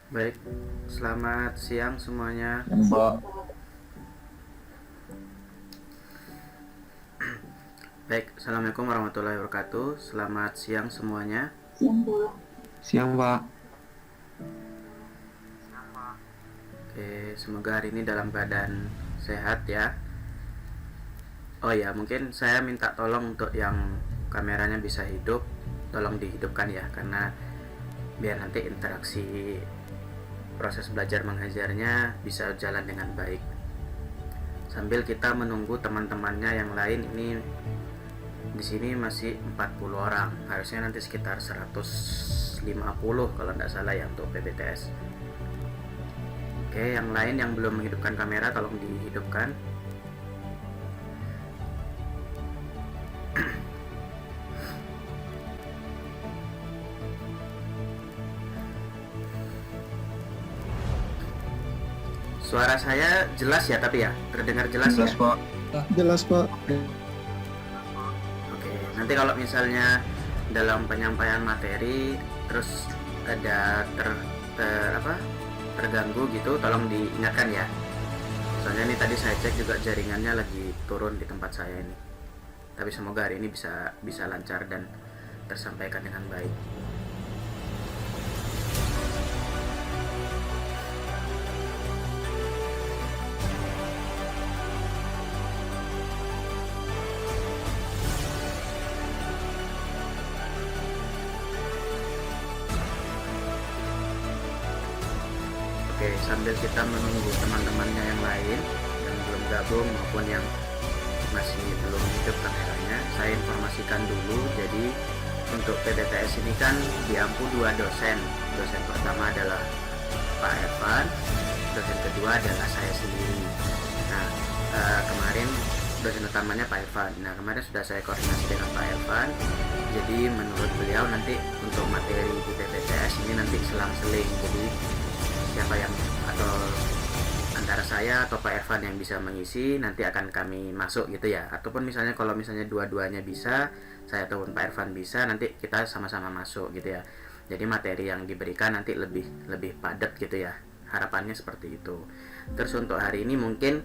Baik, selamat siang semuanya. Yang Pak. Baik, Assalamualaikum warahmatullahi wabarakatuh. Selamat siang semuanya. Siang, Pak. Oke, semoga hari ini dalam keadaan sehat ya. Oh ya, mungkin saya minta tolong untuk yang kameranya bisa hidup, tolong dihidupkan ya, karena biar nanti interaksi proses belajar mengajarnya bisa jalan dengan baik. Sambil kita menunggu teman-temannya yang lain, ini di sini masih 40 orang, harusnya nanti sekitar 150 kalau tidak salah ya untuk PBTS. Oke, yang lain yang belum menghidupkan kamera tolong dihidupkan. Suara saya jelas ya, tapi ya terdengar jelas ya. Jelas, Pak. Jelas, Pak. Oke, nanti kalau misalnya dalam penyampaian materi terus ada terganggu gitu, tolong diingatkan ya. Soalnya ini tadi saya cek juga jaringannya lagi turun di tempat saya ini. Tapi semoga hari ini bisa lancar dan tersampaikan dengan baik. Oke, sambil kita menunggu teman-temannya yang lain yang belum gabung maupun yang masih belum hidup kameranya, saya informasikan dulu. Jadi untuk PBTS ini kan diampu dua dosen. Dosen pertama adalah Pak Evan, dosen kedua adalah saya sendiri. Nah, kemarin dosen utamanya Pak Evan. Nah, kemarin sudah saya koordinasi dengan Pak Evan. Jadi menurut beliau nanti untuk materi di PBTS ini nanti selang-seling. Jadi siapa yang atau antara saya atau Pak Ervan yang bisa mengisi nanti akan kami masuk gitu ya, ataupun misalnya kalau misalnya dua-duanya bisa, saya ataupun Pak Ervan bisa, nanti kita sama-sama masuk gitu ya. Jadi materi yang diberikan nanti lebih padat gitu ya, harapannya seperti itu. Terus untuk hari ini mungkin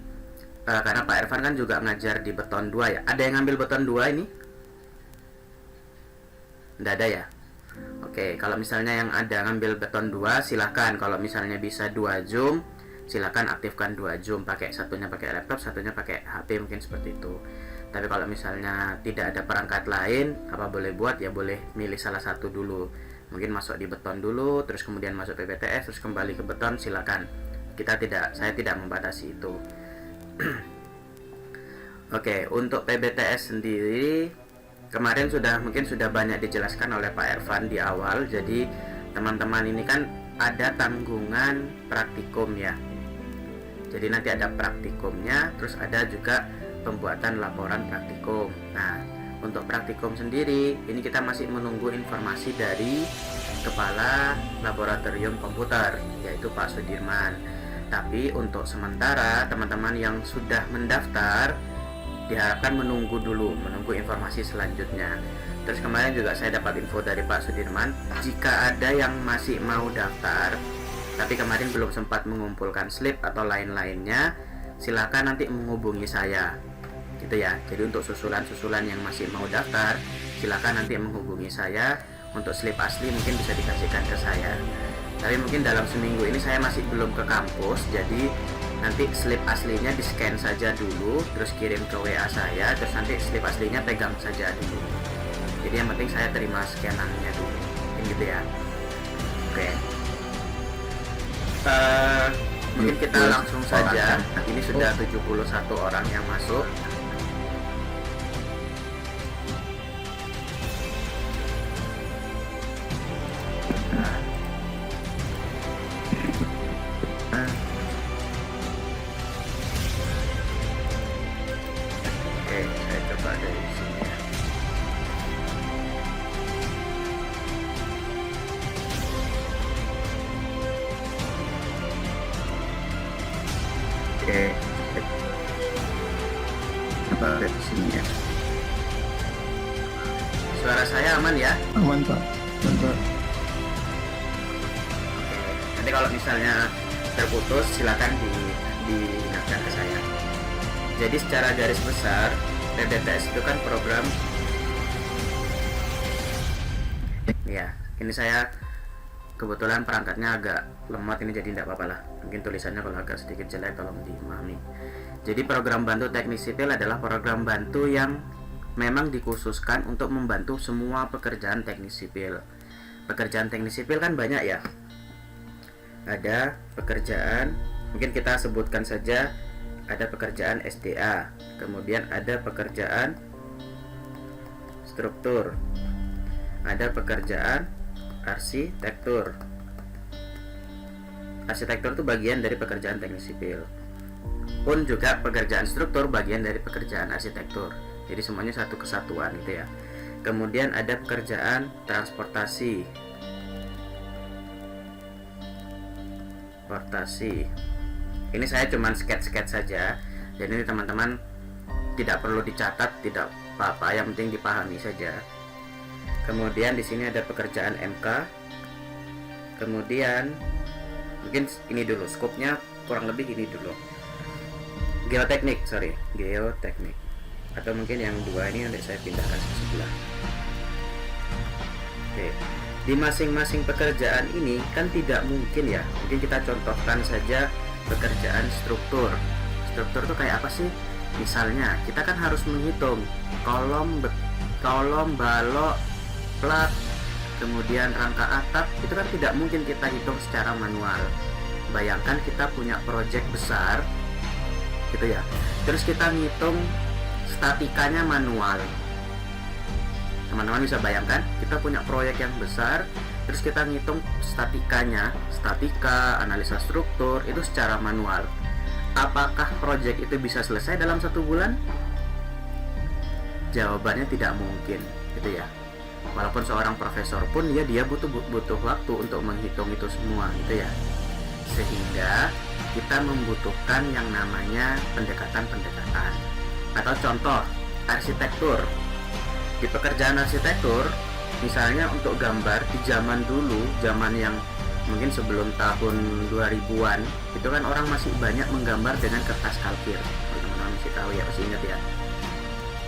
karena Pak Ervan kan juga ngajar di beton 2 ya, ada yang ngambil beton 2 ini? Nggak ada ya. Oke, kalau misalnya yang ada ngambil beton 2 silahkan. Kalau misalnya bisa 2 zoom, silahkan aktifkan 2 zoom, pakai satunya pakai laptop, satunya pakai HP, mungkin seperti itu. Tapi kalau misalnya tidak ada perangkat lain, apa boleh buat ya, boleh milih salah satu dulu. Mungkin masuk di beton dulu, terus kemudian masuk PPTS, terus kembali ke beton, silakan. Saya tidak membatasi itu. Oke, untuk PBTS sendiri kemarin mungkin sudah banyak dijelaskan oleh Pak Ervan di awal. Jadi teman-teman ini kan ada tanggungan praktikum ya. Jadi nanti ada praktikumnya, terus ada juga pembuatan laporan praktikum. Nah, untuk praktikum sendiri ini kita masih menunggu informasi dari Kepala Laboratorium Komputer, yaitu Pak Sudirman. Tapi untuk sementara teman-teman yang sudah mendaftar diharapkan menunggu informasi selanjutnya. Terus kemarin juga saya dapat info dari Pak Sudirman, jika ada yang masih mau daftar tapi kemarin belum sempat mengumpulkan slip atau lain-lainnya, silakan nanti menghubungi saya gitu ya. Jadi untuk susulan-susulan yang masih mau daftar, silakan nanti menghubungi saya. Untuk slip asli mungkin bisa dikasihkan ke saya, tapi mungkin dalam seminggu ini saya masih belum ke kampus, jadi nanti slip aslinya di scan saja dulu, terus kirim ke WA saya, terus nanti slip aslinya pegang saja dulu. Jadi yang penting saya terima scanannya dulu, gitu ya. Oke. Mungkin kita langsung saja. Ini sudah 71 orang yang masuk. Oke, saya coba dari sini ya. Oke, coba dari sini ya. Suara saya aman ya? Aman, Pak. Aman, Pak. Oke, Nanti kalau misalnya terputus silakan diingatkan ke saya. Jadi secara garis besar PBTS itu kan program ya. Ini saya kebetulan perangkatnya agak lemot ini, jadi tidak apa-apa lah. Mungkin tulisannya kalau agak sedikit jelek tolong dimahami. Jadi program bantu teknik sipil adalah program bantu yang memang dikhususkan untuk membantu semua pekerjaan teknik sipil. Pekerjaan teknik sipil kan banyak ya. Ada pekerjaan, mungkin kita sebutkan saja, ada pekerjaan SDA, kemudian ada pekerjaan struktur, ada pekerjaan arsitektur. Arsitektur itu bagian dari pekerjaan teknik sipil. Pun juga pekerjaan struktur bagian dari pekerjaan arsitektur. Jadi semuanya satu kesatuan gitu ya. Kemudian ada pekerjaan transportasi. Ini saya cuman sketch-sketch saja. Jadi ini teman-teman tidak perlu dicatat, tidak apa-apa, yang penting dipahami saja. Kemudian di sini ada pekerjaan MK. Kemudian mungkin ini dulu, skopnya kurang lebih ini dulu. Geoteknik. Atau mungkin yang dua ini nanti saya pindahkan ke sebelah. Oke. Di masing-masing pekerjaan ini kan tidak mungkin ya. Mungkin kita contohkan saja pekerjaan struktur. Struktur itu kayak apa sih? Misalnya kita kan harus menghitung kolom, balok, plat, kemudian rangka atap. Itu kan tidak mungkin kita hitung secara manual. Bayangkan kita punya proyek besar gitu ya, terus kita ngitung statikanya manual. Teman-teman bisa bayangkan, kita punya proyek yang besar, terus kita ngitung statika, analisa struktur, itu secara manual. Apakah proyek itu bisa selesai dalam 1 bulan? Jawabannya tidak mungkin, gitu ya. Walaupun seorang profesor pun dia butuh waktu untuk menghitung itu semua, gitu ya. Sehingga kita membutuhkan yang namanya pendekatan-pendekatan. Atau contoh, arsitektur. Di pekerjaan arsitektur, misalnya untuk gambar di zaman dulu, zaman yang mungkin sebelum tahun 2000-an, itu kan orang masih banyak menggambar dengan kertas kalkir. Teman-teman masih tahu ya, masih ingat ya.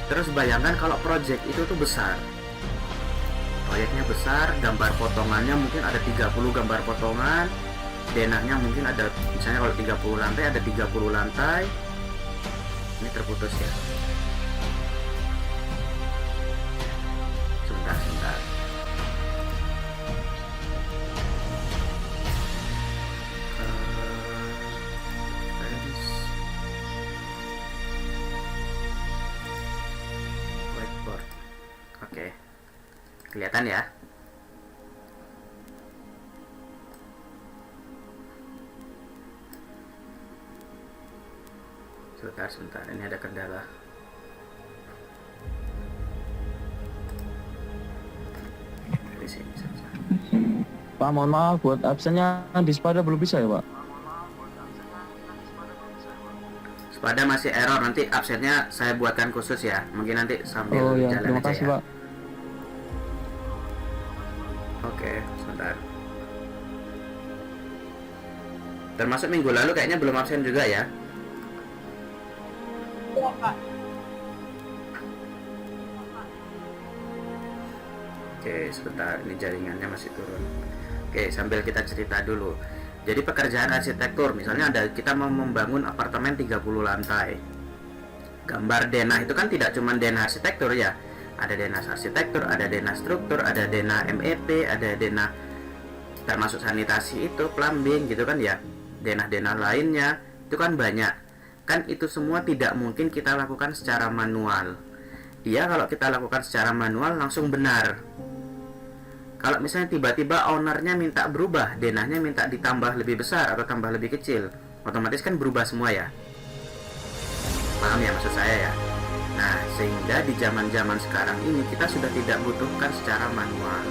Terus bayangkan kalau proyek itu tuh besar. Proyeknya besar, gambar potongannya mungkin ada 30 gambar potongan, denahnya mungkin ada, misalnya kalau 30 lantai ada 30 lantai. Ini terputus ya. Sebentar. Whiteboard. Oke. Kelihatan ya? Sebentar, ini ada kendala. Di sini saja. Pak, mohon maaf, buat absennya di Spada belum bisa ya, Pak? Spada masih error, nanti absennya saya buatkan khusus ya. Mungkin nanti sambil Oh ya, jalan terima aja kasih, ya. Pak. Oke, sebentar. Termasuk minggu lalu kayaknya belum absen juga ya. Iya, Pak. Oke, sebentar, ini jaringannya masih turun. Oke, sambil kita cerita dulu. Jadi pekerjaan arsitektur, misalnya kita mau membangun apartemen 30 lantai. Gambar denah itu kan tidak cuma denah arsitektur ya. Ada denah arsitektur, ada denah struktur, ada denah MEP, ada denah termasuk sanitasi itu, plumbing gitu kan ya. Denah-denah lainnya itu kan banyak. Kan itu semua tidak mungkin kita lakukan secara manual. Iya, kalau kita lakukan secara manual langsung benar. Kalau misalnya tiba-tiba ownernya minta berubah, denahnya minta ditambah lebih besar atau tambah lebih kecil, otomatis kan berubah semua ya. Paham ya maksud saya ya? Nah, sehingga di zaman-zaman sekarang ini kita sudah tidak butuhkan secara manual.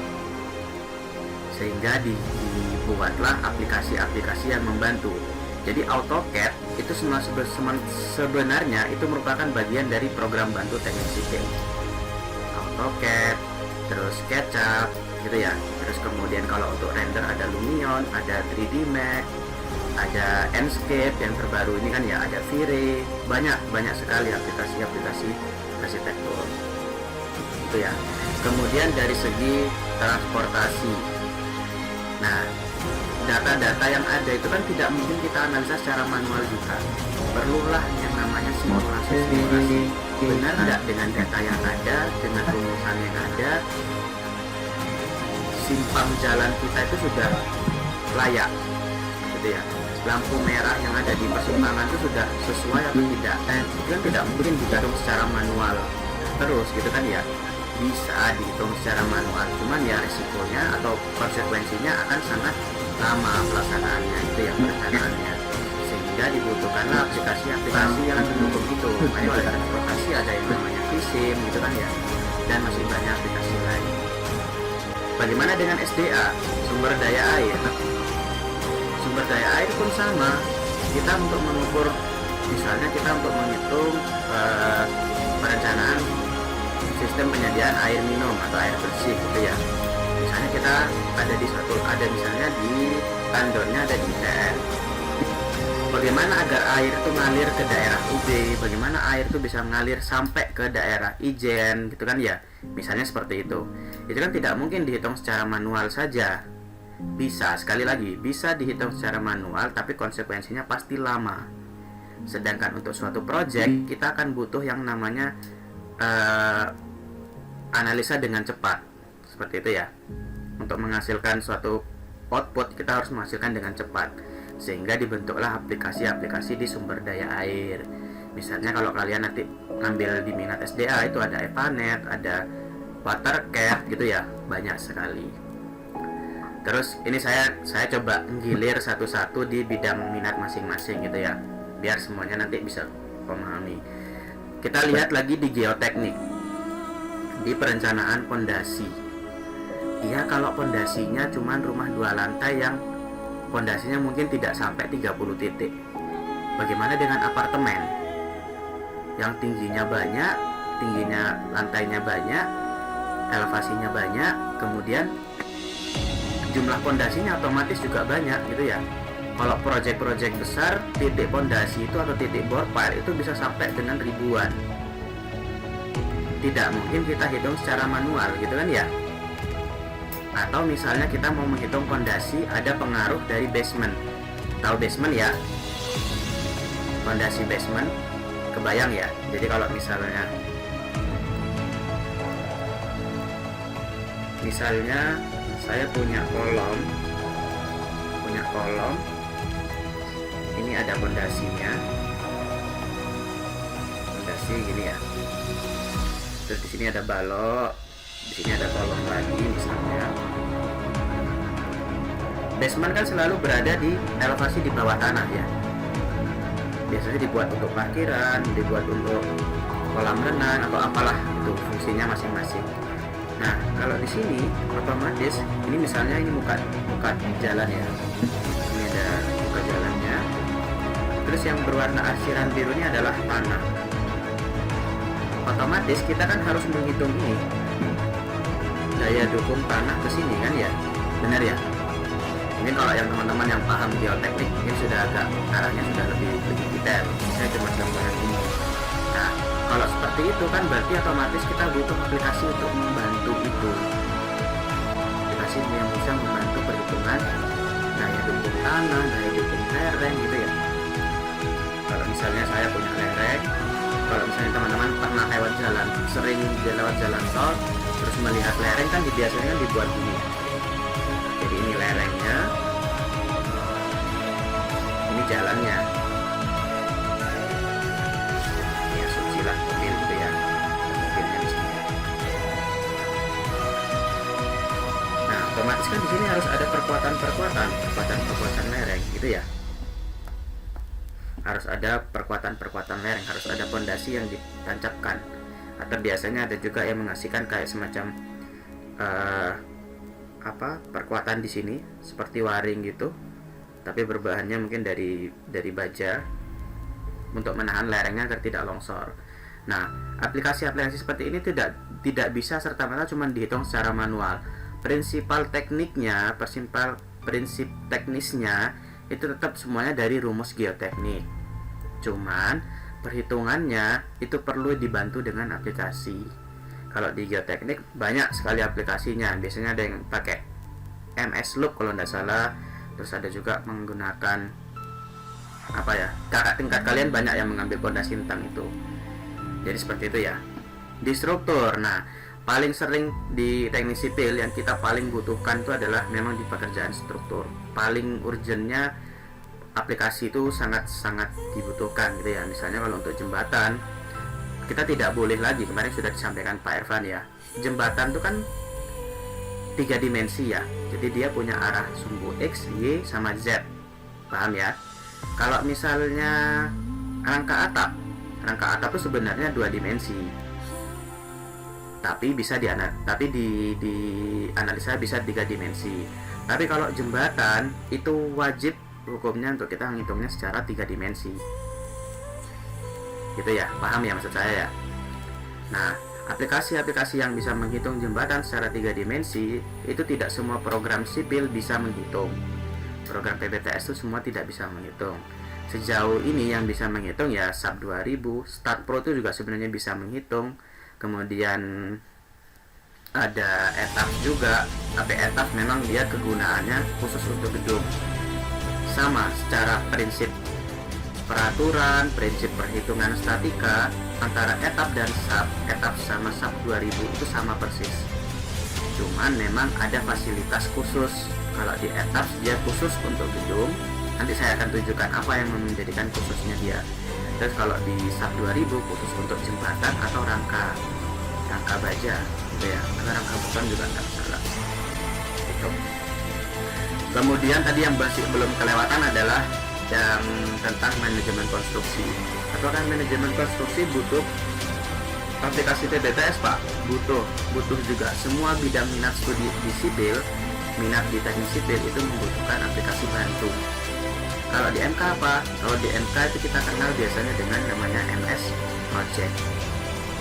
Sehingga dibuatlah aplikasi-aplikasi yang membantu. Jadi AutoCAD itu sebenarnya itu merupakan bagian dari program bantu teknik sipil. AutoCAD, terus SketchUp gitu ya. Terus kemudian kalau untuk render ada Lumion, ada 3D Max, ada Enscape yang terbaru ini kan ya, ada V-Ray, banyak sekali aplikasi-aplikasi arsitektur itu ya. Kemudian dari segi transportasi, nah data-data yang ada itu kan tidak mungkin kita analisa secara manual juga, perlulah yang namanya simulasi. Benar tidak dengan data yang ada, dengan rumusan yang ada, simpang jalan kita itu sudah layak gitu ya, lampu merah yang ada di persimpangan itu sudah sesuai atau tidak. Itu kan tidak mungkin dihitung secara manual terus gitu kan ya. Bisa dihitung secara manual, cuman ya risikonya atau konsekuensinya akan sangat lama pelaksanaannya, itu yang perencanaannya, sehingga dibutuhkanlah aplikasi-aplikasi yang mendukung itu. Makanya oleh transportasi ada yang namanya Visim gitu kan ya, dan masih banyak aplikasi lain. Bagaimana dengan SDA, sumber daya air? Sumber daya air pun sama, kita untuk mengukur, misalnya kita untuk menghitung perencanaan sistem penyediaan air minum atau air bersih gitu ya. Misalnya kita ada misalnya di tandonnya ada di ITN. Bagaimana agar air itu mengalir ke daerah UB, bagaimana air itu bisa mengalir sampai ke daerah Ijen gitu kan ya. Misalnya seperti itu. Itu kan tidak mungkin dihitung secara manual saja. Bisa, sekali lagi, bisa dihitung secara manual tapi konsekuensinya pasti lama. Sedangkan untuk suatu project kita akan butuh yang namanya analisa dengan cepat, seperti itu ya. Untuk menghasilkan suatu output kita harus menghasilkan dengan cepat, sehingga dibentuklah aplikasi-aplikasi di sumber daya air. Misalnya kalau kalian nanti ngambil di minat SDA itu ada Evanet, ada WaterCat gitu ya, banyak sekali. Terus ini saya coba gilir satu-satu di bidang minat masing-masing gitu ya, biar semuanya nanti bisa memahami. Kita lihat lagi di geoteknik, di perencanaan pondasi. Iya, kalau pondasinya cuma rumah 2 lantai yang pondasinya mungkin tidak sampai 30 titik. Bagaimana dengan apartemen yang tingginya banyak, lantainya banyak, elevasinya banyak, kemudian jumlah pondasinya otomatis juga banyak gitu ya. Kalau proyek-proyek besar, titik pondasi itu atau titik bore pile itu bisa sampai dengan ribuan. Tidak mungkin kita hitung secara manual gitu kan ya. Atau misalnya kita mau menghitung pondasi, ada pengaruh dari basement. Tahu basement ya? Pondasi basement, kebayang ya. Jadi kalau misalnya saya punya kolom, ini ada pondasinya, pondasi gini ya. Terus di sini ada balok, di sini ada kolom lagi misalnya. Basement kan selalu berada di elevasi di bawah tanah ya. Biasanya dibuat untuk parkiran, dibuat untuk kolam renang atau apalah itu fungsinya masing-masing. Nah, kalau di sini otomatis ini misalnya ini muka jalan ya. Ini ada muka jalannya. Terus yang berwarna arsiran biru ini adalah tanah. Otomatis kita kan harus menghitung ini daya dukung tanah ke sini kan ya, benar ya. Ini kalau yang teman-teman yang paham geoteknik mungkin sudah agak arahnya sudah lebih detail. Saya cuma gambaran ini. Nah, kalau seperti itu kan berarti otomatis kita butuh aplikasi untuk membantu itu. Aplikasi yang bisa membantu perhitungan daya dukung tanah, daya dukung lereng gitu ya. Kalau misalnya saya punya lereng, kalau misalnya teman-teman pernah sering lewat jalan tol, terus melihat lereng kan biasanya kan dibuat gini. Jadi ini lerengnya, ini jalannya. Ini asumsilah mobil gitu ya, mobilnya di sini. Nah, otomatis kan di sini harus ada perkuatan lereng gitu ya. Harus ada perkuatan lereng, harus ada pondasi yang ditancapkan. Atau biasanya ada juga yang mengasihkan kayak semacam perkuatan di sini seperti waring gitu, tapi berbahannya mungkin dari baja untuk menahan lerengnya agar tidak longsor. Nah, aplikasi-aplikasi seperti ini tidak bisa serta-merta cuma dihitung secara manual. Prinsip teknisnya itu tetap semuanya dari rumus geoteknik. Cuman perhitungannya itu perlu dibantu dengan aplikasi. Kalau di geoteknik banyak sekali aplikasinya. Biasanya ada yang pakai MS Loop kalau tidak salah. Terus ada juga menggunakan kakak tingkat kalian banyak yang mengambil pondasi tentang itu. Jadi seperti itu ya. Di struktur, nah paling sering di teknik sipil yang kita paling butuhkan itu adalah memang di pekerjaan struktur. Paling urgentnya aplikasi itu sangat-sangat dibutuhkan gitu ya. Misalnya kalau untuk jembatan, kita tidak boleh lagi, kemarin sudah disampaikan Pak Ervan ya, jembatan itu kan 3 dimensi ya. Jadi dia punya arah sumbu X, Y, sama Z. Paham ya? Kalau misalnya rangka atap itu sebenarnya 2 dimensi. Tapi bisa dianalisa bisa 3 dimensi. Tapi kalau jembatan itu wajib hukumnya untuk kita menghitungnya secara 3 dimensi. Gitu ya, paham ya maksud saya ya? Nah, aplikasi-aplikasi yang bisa menghitung jembatan secara 3 dimensi itu tidak semua program sipil bisa menghitung. Program PBTS itu semua tidak bisa menghitung. Sejauh ini yang bisa menghitung ya SAP 2000, Start Pro itu juga sebenarnya bisa menghitung. Kemudian ada etap juga, tapi etap memang dia kegunaannya khusus untuk gedung. Sama secara prinsip peraturan, prinsip perhitungan statika antara etap dan SAP, etap sama SAP 2000 itu sama persis. Cuman memang ada fasilitas khusus. Kalau di etap dia khusus untuk gedung, nanti saya akan tunjukkan apa yang menjadikan khususnya dia. Terus kalau di SAP 2000 khusus untuk jembatan atau rangka baja gitu ya, karena rangka beton juga nggak salah gitu. Kemudian tadi yang belum kelewatan adalah yang tentang manajemen konstruksi. Apakah manajemen konstruksi butuh aplikasi PBTS Pak? Butuh juga. Semua bidang minat studi di sipil, minat di teknik sipil itu membutuhkan aplikasi bantu. Kalau di MK apa? Kalau di MK itu kita kenal biasanya dengan namanya MS Project.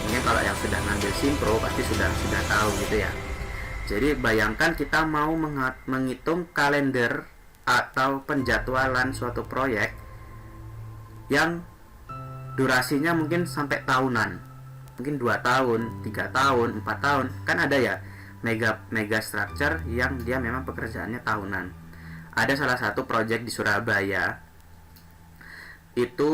Mungkin kalau yang sudah ngambil Simpro pasti sudah tahu gitu ya. Jadi bayangkan kita mau menghitung kalender atau penjadwalan suatu proyek yang durasinya mungkin sampai tahunan, mungkin 2 tahun, 3 tahun, 4 tahun. Kan ada ya mega structure yang dia memang pekerjaannya tahunan. Ada salah satu proyek di Surabaya itu,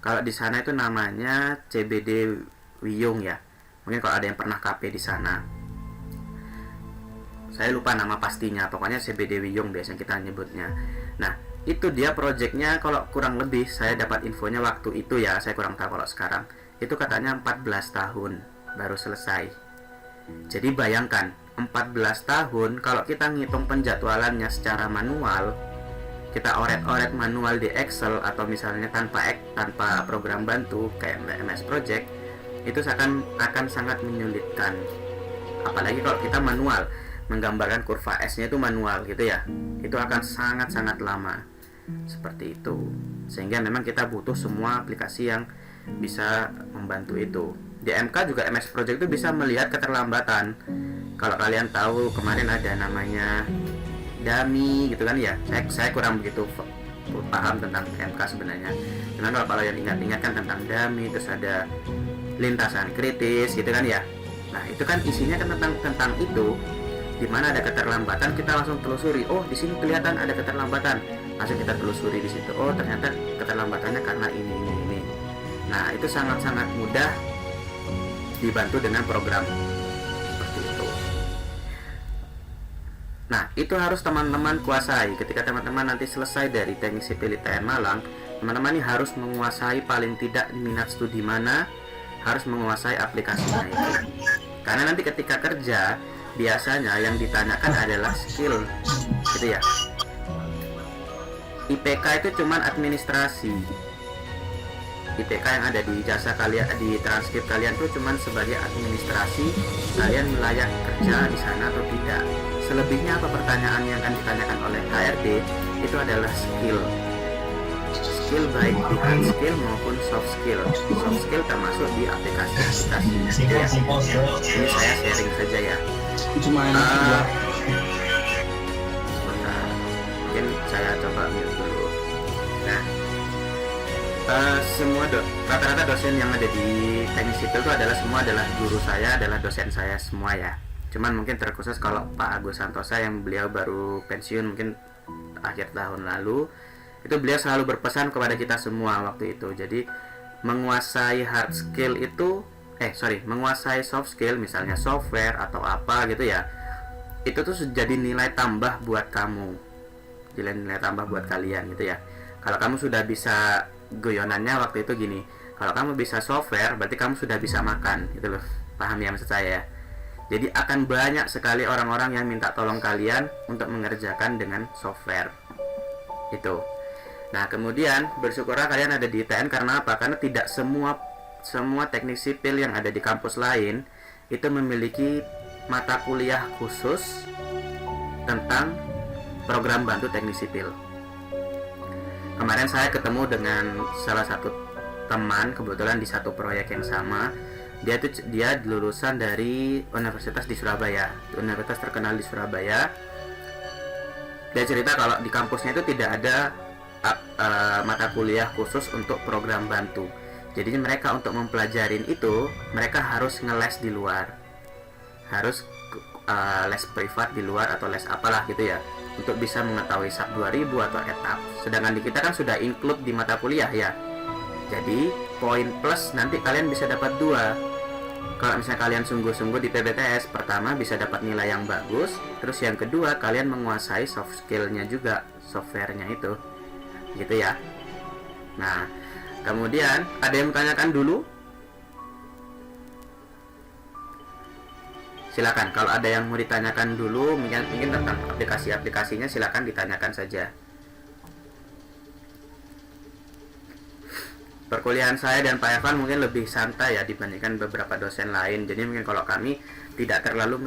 kalau di sana itu namanya CBD Wiyung ya. Mungkin kalau ada yang pernah KP di sana. Saya lupa nama pastinya, pokoknya CBD Wiyung biasanya kita nyebutnya. Nah, itu dia proyeknya kalau kurang lebih saya dapat infonya waktu itu ya, saya kurang tahu kalau sekarang. Itu katanya 14 tahun baru selesai. Jadi bayangkan, 14 tahun kalau kita ngitung penjadwalannya secara manual, kita oret-oret manual di Excel atau misalnya tanpa program bantu kayak MS Project, itu akan sangat menyulitkan. Apalagi kalau kita manual, menggambarkan kurva S-nya itu manual gitu ya, itu akan sangat-sangat lama. Seperti itu. Sehingga memang kita butuh semua aplikasi yang bisa membantu itu. Di MK juga MS Project itu bisa melihat keterlambatan. Kalau kalian tahu kemarin ada namanya dummy gitu kan ya, saya kurang begitu paham tentang MK sebenarnya. Cuman kalau yang ingat-ingat kan tentang dummy, terus ada lintasan kritis gitu kan ya. Nah itu kan isinya kan tentang itu. Di mana ada keterlambatan kita langsung telusuri. Oh di sini kelihatan ada keterlambatan, langsung kita telusuri di situ. Oh ternyata keterlambatannya karena ini. Nah itu sangat-sangat mudah dibantu dengan program seperti itu. Nah, itu harus teman-teman kuasai. Ketika teman-teman nanti selesai dari teknik sipil ITN Malang, teman-teman ini harus menguasai paling tidak minat studi mana, harus menguasai aplikasinya itu. Karena nanti ketika kerja, biasanya yang ditanyakan adalah skill, gitu ya. IPK itu cuman administrasi. IPK yang ada di jasa kalian, di transkrip kalian tuh cuman sebagai administrasi, kalian layak kerja di sana atau tidak. Selebihnya apa pertanyaan yang akan ditanyakan oleh HRD itu adalah skill skill baik di hard skill maupun soft skill. Soft skill termasuk di aplikasi. Ya. Ini saya sharing saja ya. Sebentar. Mungkin saya coba mute dulu. Nah, rata-rata dosen yang ada di teknik sipil itu semua adalah guru saya, adalah dosen saya semua ya. Cuman mungkin terkhusus kalau Pak Agus Santosa yang beliau baru pensiun mungkin akhir tahun lalu, itu beliau selalu berpesan kepada kita semua waktu itu. Jadi menguasai hard skill itu menguasai soft skill, misalnya software atau apa gitu ya, itu tuh jadi nilai tambah buat kamu, nilai tambah buat kalian gitu ya. Kalau kamu sudah bisa, guyonannya waktu itu gini, kalau kamu bisa software berarti kamu sudah bisa makan gitu loh, paham ya maksud saya? Jadi akan banyak sekali orang-orang yang minta tolong kalian untuk mengerjakan dengan software itu. Nah kemudian bersyukurlah kalian ada di ITN. Karena apa? Karena tidak semua teknik sipil yang ada di kampus lain itu memiliki mata kuliah khusus tentang program bantu teknik sipil. Kemarin saya ketemu dengan salah satu teman, kebetulan di satu proyek yang sama. Dia lulusan dari universitas di Surabaya, universitas terkenal di Surabaya. Dia cerita kalau di kampusnya itu tidak ada mata kuliah khusus untuk program bantu. Jadi mereka untuk mempelajarin itu, mereka harus ngeles di luar, harus les privat di luar atau les apalah gitu ya, untuk bisa mengetahui SAP 2000 atau etap. Sedangkan di kita kan sudah include di mata kuliah ya. Jadi poin plus nanti kalian bisa dapat 2. Kalau misalnya kalian sungguh-sungguh di PBTS, pertama bisa dapat nilai yang bagus, terus yang kedua kalian menguasai soft skillnya juga, softwarenya itu, gitu ya. Nah kemudian ada yang menanyakan dulu, silakan. Kalau ada yang mau ditanyakan dulu, mungkin tentang aplikasinya, silakan ditanyakan saja. Perkuliahan saya dan Pak Evan mungkin lebih santai ya dibandingkan beberapa dosen lain. Jadi mungkin kalau kami tidak terlalu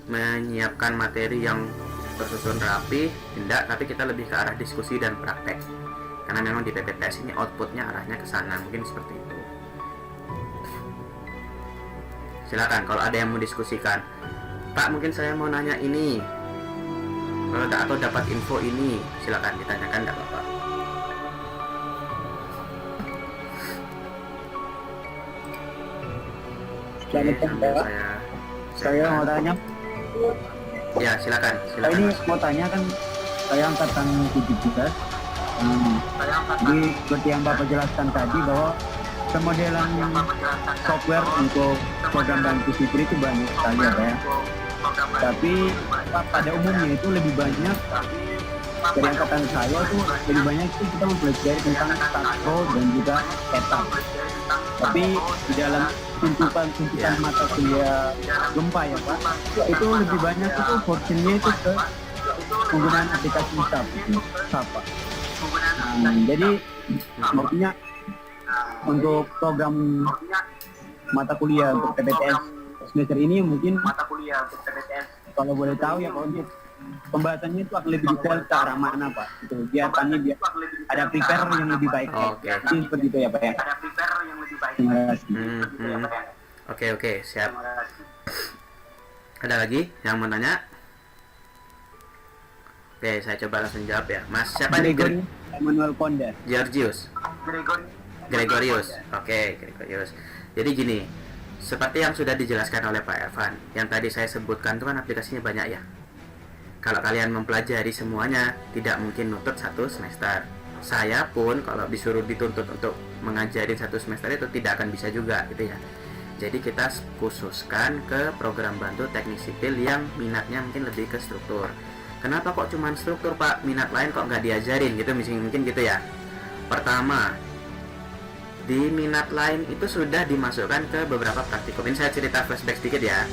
menyiapkan materi yang tersusun rapi, tidak, tapi kita lebih ke arah diskusi dan praktek. Karena memang di PPTS ini outputnya arahnya ke sana, mungkin seperti itu. Silakan kalau ada yang mau diskusikan. Pak, mungkin saya mau nanya ini, atau dapat info ini, silakan ditanyakan, tidak apa-apa. Saya mau tanya. Ya, silakan. Ini mau tanya kan, saya angkatan 17. Jadi seperti yang Bapak jelaskan tadi bahwa pemodelan software untuk program bantu sipil itu banyak sekali ya. Tapi pada umumnya itu lebih banyak dari angkatan saya tuh lebih banyak itu kita mempelajari tentang Stafro dan juga etap. Tapi di dalam tuntutan mata kuliah gempa ya Pak, itu lebih banyak itu porsinya itu ke penggunaan aplikasi SAP. Jadi maksudnya untuk program mata kuliah untuk PPTS semester ini mungkin kalau boleh tahu ya Pak, untuk pembahasannya itu akan lebih detail ke arah mana Pak, itu biar ada prepare yang lebih baik. Jadi seperti itu ya Pak ya. Terima kasih. Oke, siap. Ada lagi yang mau tanya? Oke, saya coba langsung jawab ya. Mas, siapa nih? Emmanuel Ponda. Gregorius. Oke, Gregorius. Jadi gini, seperti yang sudah dijelaskan oleh Pak Ervan, yang tadi saya sebutkan itu kan aplikasinya banyak ya. Kalau kalian mempelajari semuanya, tidak mungkin nutut 1 semester. Saya pun kalau disuruh dituntut untuk mengajari 1 semester itu tidak akan bisa juga gitu ya. Jadi kita khususkan ke program bantu teknik sipil yang minatnya mungkin lebih ke struktur. Kenapa kok cuma struktur Pak? Minat lain kok nggak diajarin gitu, mungkin gitu ya. Pertama, di minat lain itu sudah dimasukkan ke beberapa praktikum. Ini saya cerita flashback sedikit ya.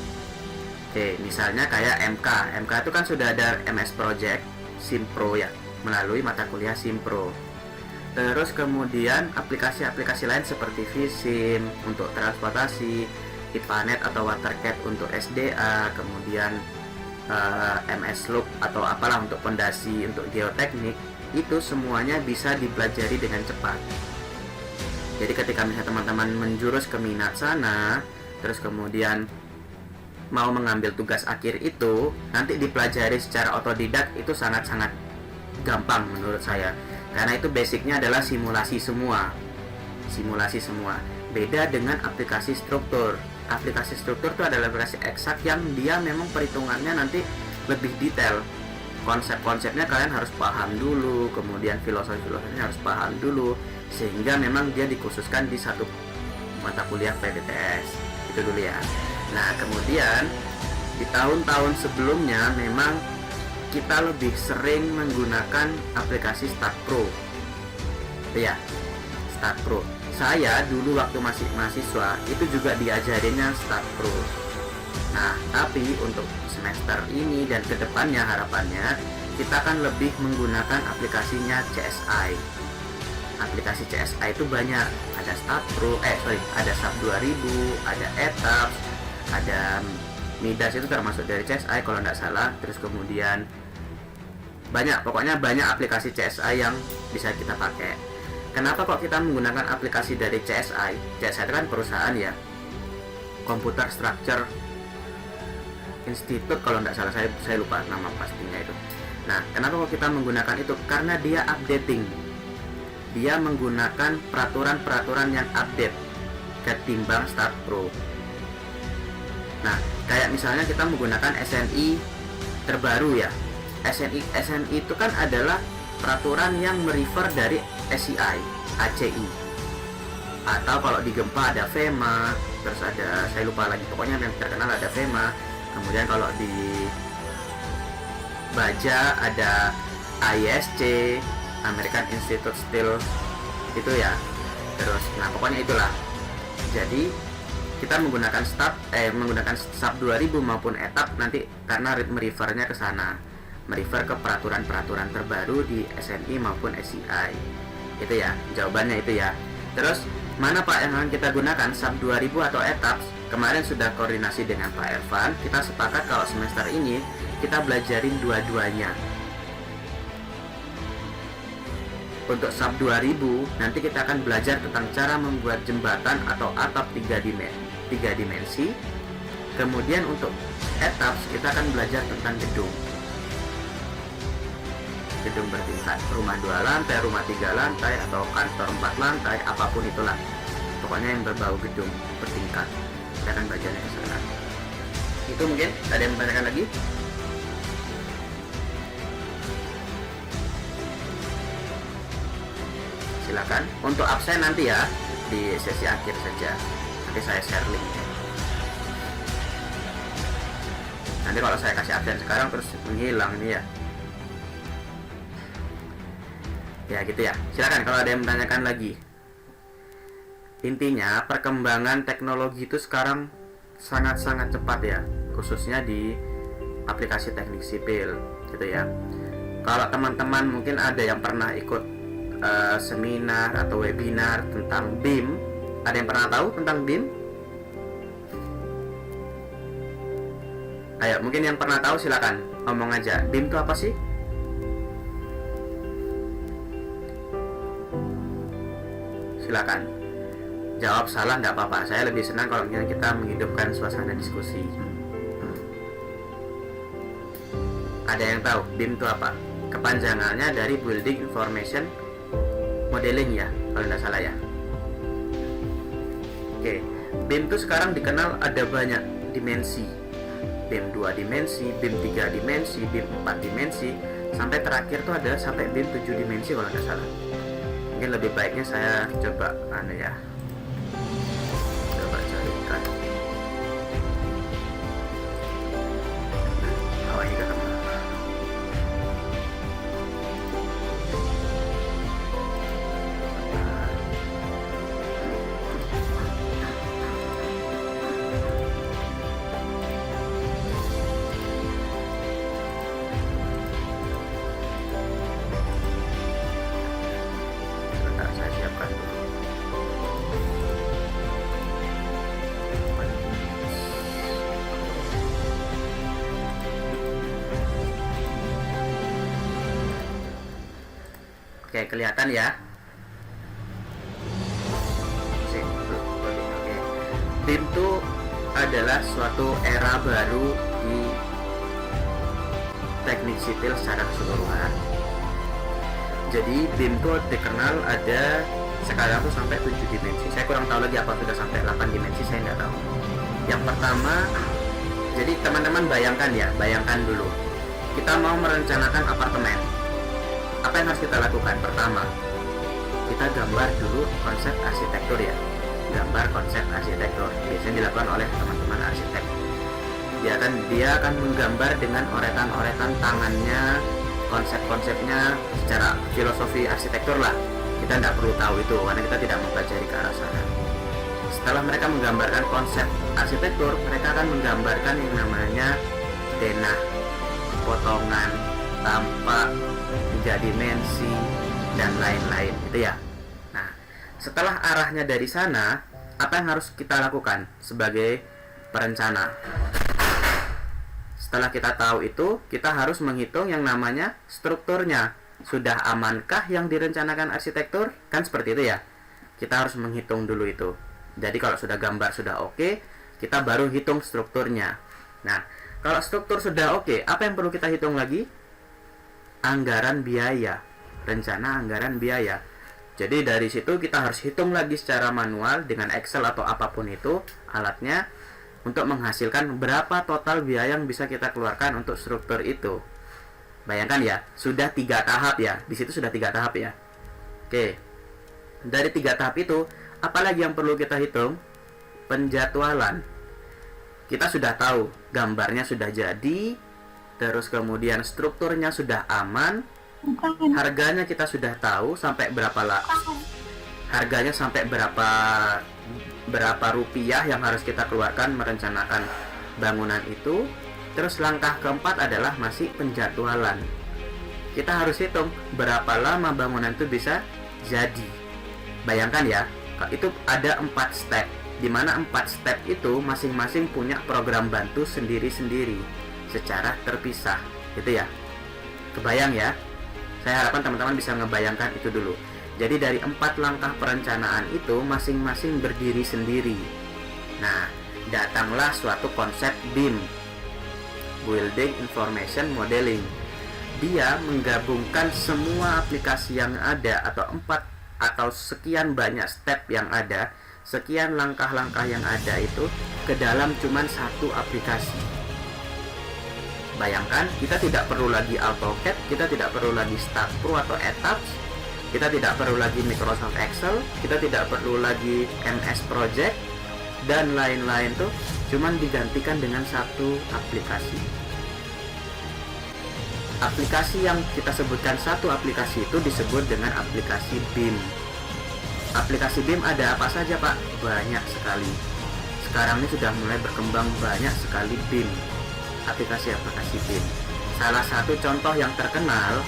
Oke, misalnya kayak MK itu kan sudah ada MS Project, Simpro ya, melalui mata kuliah Simpro. Terus kemudian aplikasi-aplikasi lain seperti Vsim untuk transportasi, IPANET atau WaterCat untuk SDA, kemudian MS Loop atau apalah untuk pondasi, untuk geoteknik, itu semuanya bisa dipelajari dengan cepat. Jadi ketika misalnya teman-teman menjurus ke minat sana, terus kemudian mau mengambil tugas akhir itu, nanti dipelajari secara otodidak itu sangat-sangat gampang menurut saya. Karena itu basicnya adalah simulasi semua. Beda dengan aplikasi struktur. Aplikasi struktur itu adalah aplikasi eksak yang dia memang perhitungannya nanti lebih detail. Konsep-konsepnya kalian harus paham dulu, kemudian filosofinya harus paham dulu, sehingga memang dia dikhususkan di satu mata kuliah PBTS. Itu dulu ya. Nah, kemudian di tahun-tahun sebelumnya memang kita lebih sering menggunakan aplikasi Start Pro. Ya, Start Pro. Saya dulu waktu masih mahasiswa itu juga diajarinnya Start Pro. Nah, tapi untuk semester ini dan kedepannya harapannya kita akan lebih menggunakan aplikasinya CSI. Aplikasi CSI itu banyak, ada Start Pro, ada SAP 2000, ada ETAPS, ada Midas, itu termasuk dari CSI kalau tidak salah. Terus kemudian pokoknya banyak aplikasi CSI yang bisa kita pakai. Kenapa kok kita menggunakan aplikasi dari CSI? CSI itu kan perusahaan ya, Computer Structure Institute kalau tidak salah, saya lupa nama pastinya itu. Nah, kenapa kok kita menggunakan itu? Karena dia updating. Dia menggunakan peraturan-peraturan yang update ketimbang Start Pro. Nah, kayak misalnya kita menggunakan SNI terbaru ya. SNI itu kan adalah peraturan yang merefer dari SCI, ACI. Atau kalau di gempa ada FEMA, terus ada, saya lupa lagi, pokoknya yang terkenal ada FEMA. Kemudian kalau di baja ada ISC, American Institute Steel itu ya. Terus nah pokoknya itulah. Jadi kita menggunakan SAP 2000 maupun ETAP nanti karena merefernya ke sana, merefer ke peraturan-peraturan terbaru di SNI maupun SCI. Itu ya, jawabannya itu ya. Terus mana Pak yang akan kita gunakan, SAP 2000 atau ETAPS? Kemarin sudah koordinasi dengan Pak Ervan, kita sepakat kalau semester ini kita belajarin dua-duanya. Untuk SAP 2000 nanti kita akan belajar tentang cara membuat jembatan atau atap 3 dimensi. Kemudian untuk ETAPS kita akan belajar tentang gedung bertingkat, rumah 2 lantai, rumah 3 lantai, atau kantor 4 lantai, apapun itulah, pokoknya yang berbau gedung bertingkat kita akan belajarnya ke sana. Itu mungkin ada yang bertanyakan lagi? Silakan. Untuk absen nanti ya di sesi akhir saja, nanti saya share linknya. Nanti kalau saya kasih absen sekarang terus menghilang nih ya. Ya gitu ya. Silakan kalau ada yang menanyakan lagi. Intinya perkembangan teknologi itu sekarang sangat-sangat cepat ya, khususnya di aplikasi teknik sipil gitu ya. Kalau teman-teman mungkin ada yang pernah ikut seminar atau webinar tentang BIM, ada yang pernah tahu tentang BIM? Ayo, mungkin yang pernah tahu silakan ngomong aja. BIM itu apa sih? Silakan jawab, salah nggak apa-apa. Saya lebih senang kalau kita menghidupkan suasana diskusi. Ada yang tahu BIM itu apa? Kepanjangannya dari Building Information Modeling ya, kalau nggak salah ya. Oke, BIM itu sekarang dikenal ada banyak dimensi. BIM 2 dimensi, BIM 3 dimensi, BIM 4 dimensi, sampai terakhir tuh ada sampai BIM 7 dimensi kalau nggak salah. Mungkin lebih baiknya saya coba coba carikan. Ini ketemu. Sebentar, saya siapkan dulu. Oke, kelihatan ya. Oke. BIM itu adalah suatu era baru di teknik sipil secara keseluruhan. Jadi BIM itu dikenal ada sekarang tuh sampai 7 dimensi. Saya kurang tahu lagi apa sudah sampai 8 dimensi, saya nggak tahu. Yang pertama, jadi teman-teman bayangkan ya, bayangkan dulu. Kita mau merencanakan apartemen. Apa yang harus kita lakukan? Pertama, kita gambar dulu konsep arsitektur ya. Gambar konsep arsitektur. Biasanya dilakukan oleh teman-teman arsitek. Dia akan menggambar dengan oretan-oretan tangannya, konsep-konsepnya secara filosofi arsitektur lah. Kita tidak perlu tahu itu karena kita tidak mempelajari ke arah sana. Setelah mereka menggambarkan konsep arsitektur, mereka akan menggambarkan yang namanya denah, potongan, tampak, 3 dimensi, dan lain-lain gitu ya. Nah, setelah arahnya dari sana, apa yang harus kita lakukan sebagai perencana? Setelah kita tahu itu, kita harus menghitung yang namanya strukturnya. Sudah amankah yang direncanakan arsitektur? Kan seperti itu ya. Kita harus menghitung dulu itu. Jadi kalau sudah gambar sudah oke, kita baru hitung strukturnya. Nah, kalau struktur sudah oke, apa yang perlu kita hitung lagi? Anggaran biaya. Rencana anggaran biaya. Jadi dari situ kita harus hitung lagi secara manual dengan Excel atau apapun itu alatnya, untuk menghasilkan berapa total biaya yang bisa kita keluarkan untuk struktur itu. Bayangkan ya, sudah 3 tahap ya. Di situ sudah 3 tahap ya. Oke. Dari 3 tahap itu, apalagi yang perlu kita hitung? Penjadwalan. Kita sudah tahu gambarnya sudah jadi, terus kemudian strukturnya sudah aman, harganya kita sudah tahu sampai berapa lah. Harganya sampai berapa rupiah yang harus kita keluarkan merencanakan bangunan itu. Terus langkah keempat adalah masih penjadwalan. Kita harus hitung berapa lama bangunan itu bisa jadi. Bayangkan ya, itu ada 4 step, di mana 4 step itu masing-masing punya program bantu sendiri-sendiri secara terpisah, gitu ya. Kebayang ya? Saya harapkan teman-teman bisa ngebayangkan itu dulu. Jadi dari 4 langkah perencanaan itu masing-masing berdiri sendiri. Nah, datanglah suatu konsep BIM, Building Information Modeling. Dia menggabungkan semua aplikasi yang ada, atau 4 atau sekian banyak step yang ada, sekian langkah-langkah yang ada itu ke dalam cuman satu aplikasi. Bayangkan, kita tidak perlu lagi AutoCAD, kita tidak perlu lagi StarPro atau Etaps, kita tidak perlu lagi Microsoft Excel, kita tidak perlu lagi MS Project, dan lain-lain tuh cuman digantikan dengan satu aplikasi. Aplikasi yang kita sebutkan satu aplikasi itu disebut dengan aplikasi BIM. Aplikasi BIM ada apa saja Pak? Banyak sekali. Sekarang ini sudah mulai berkembang banyak sekali BIM, aplikasi-aplikasi BIM. Salah satu contoh yang terkenal,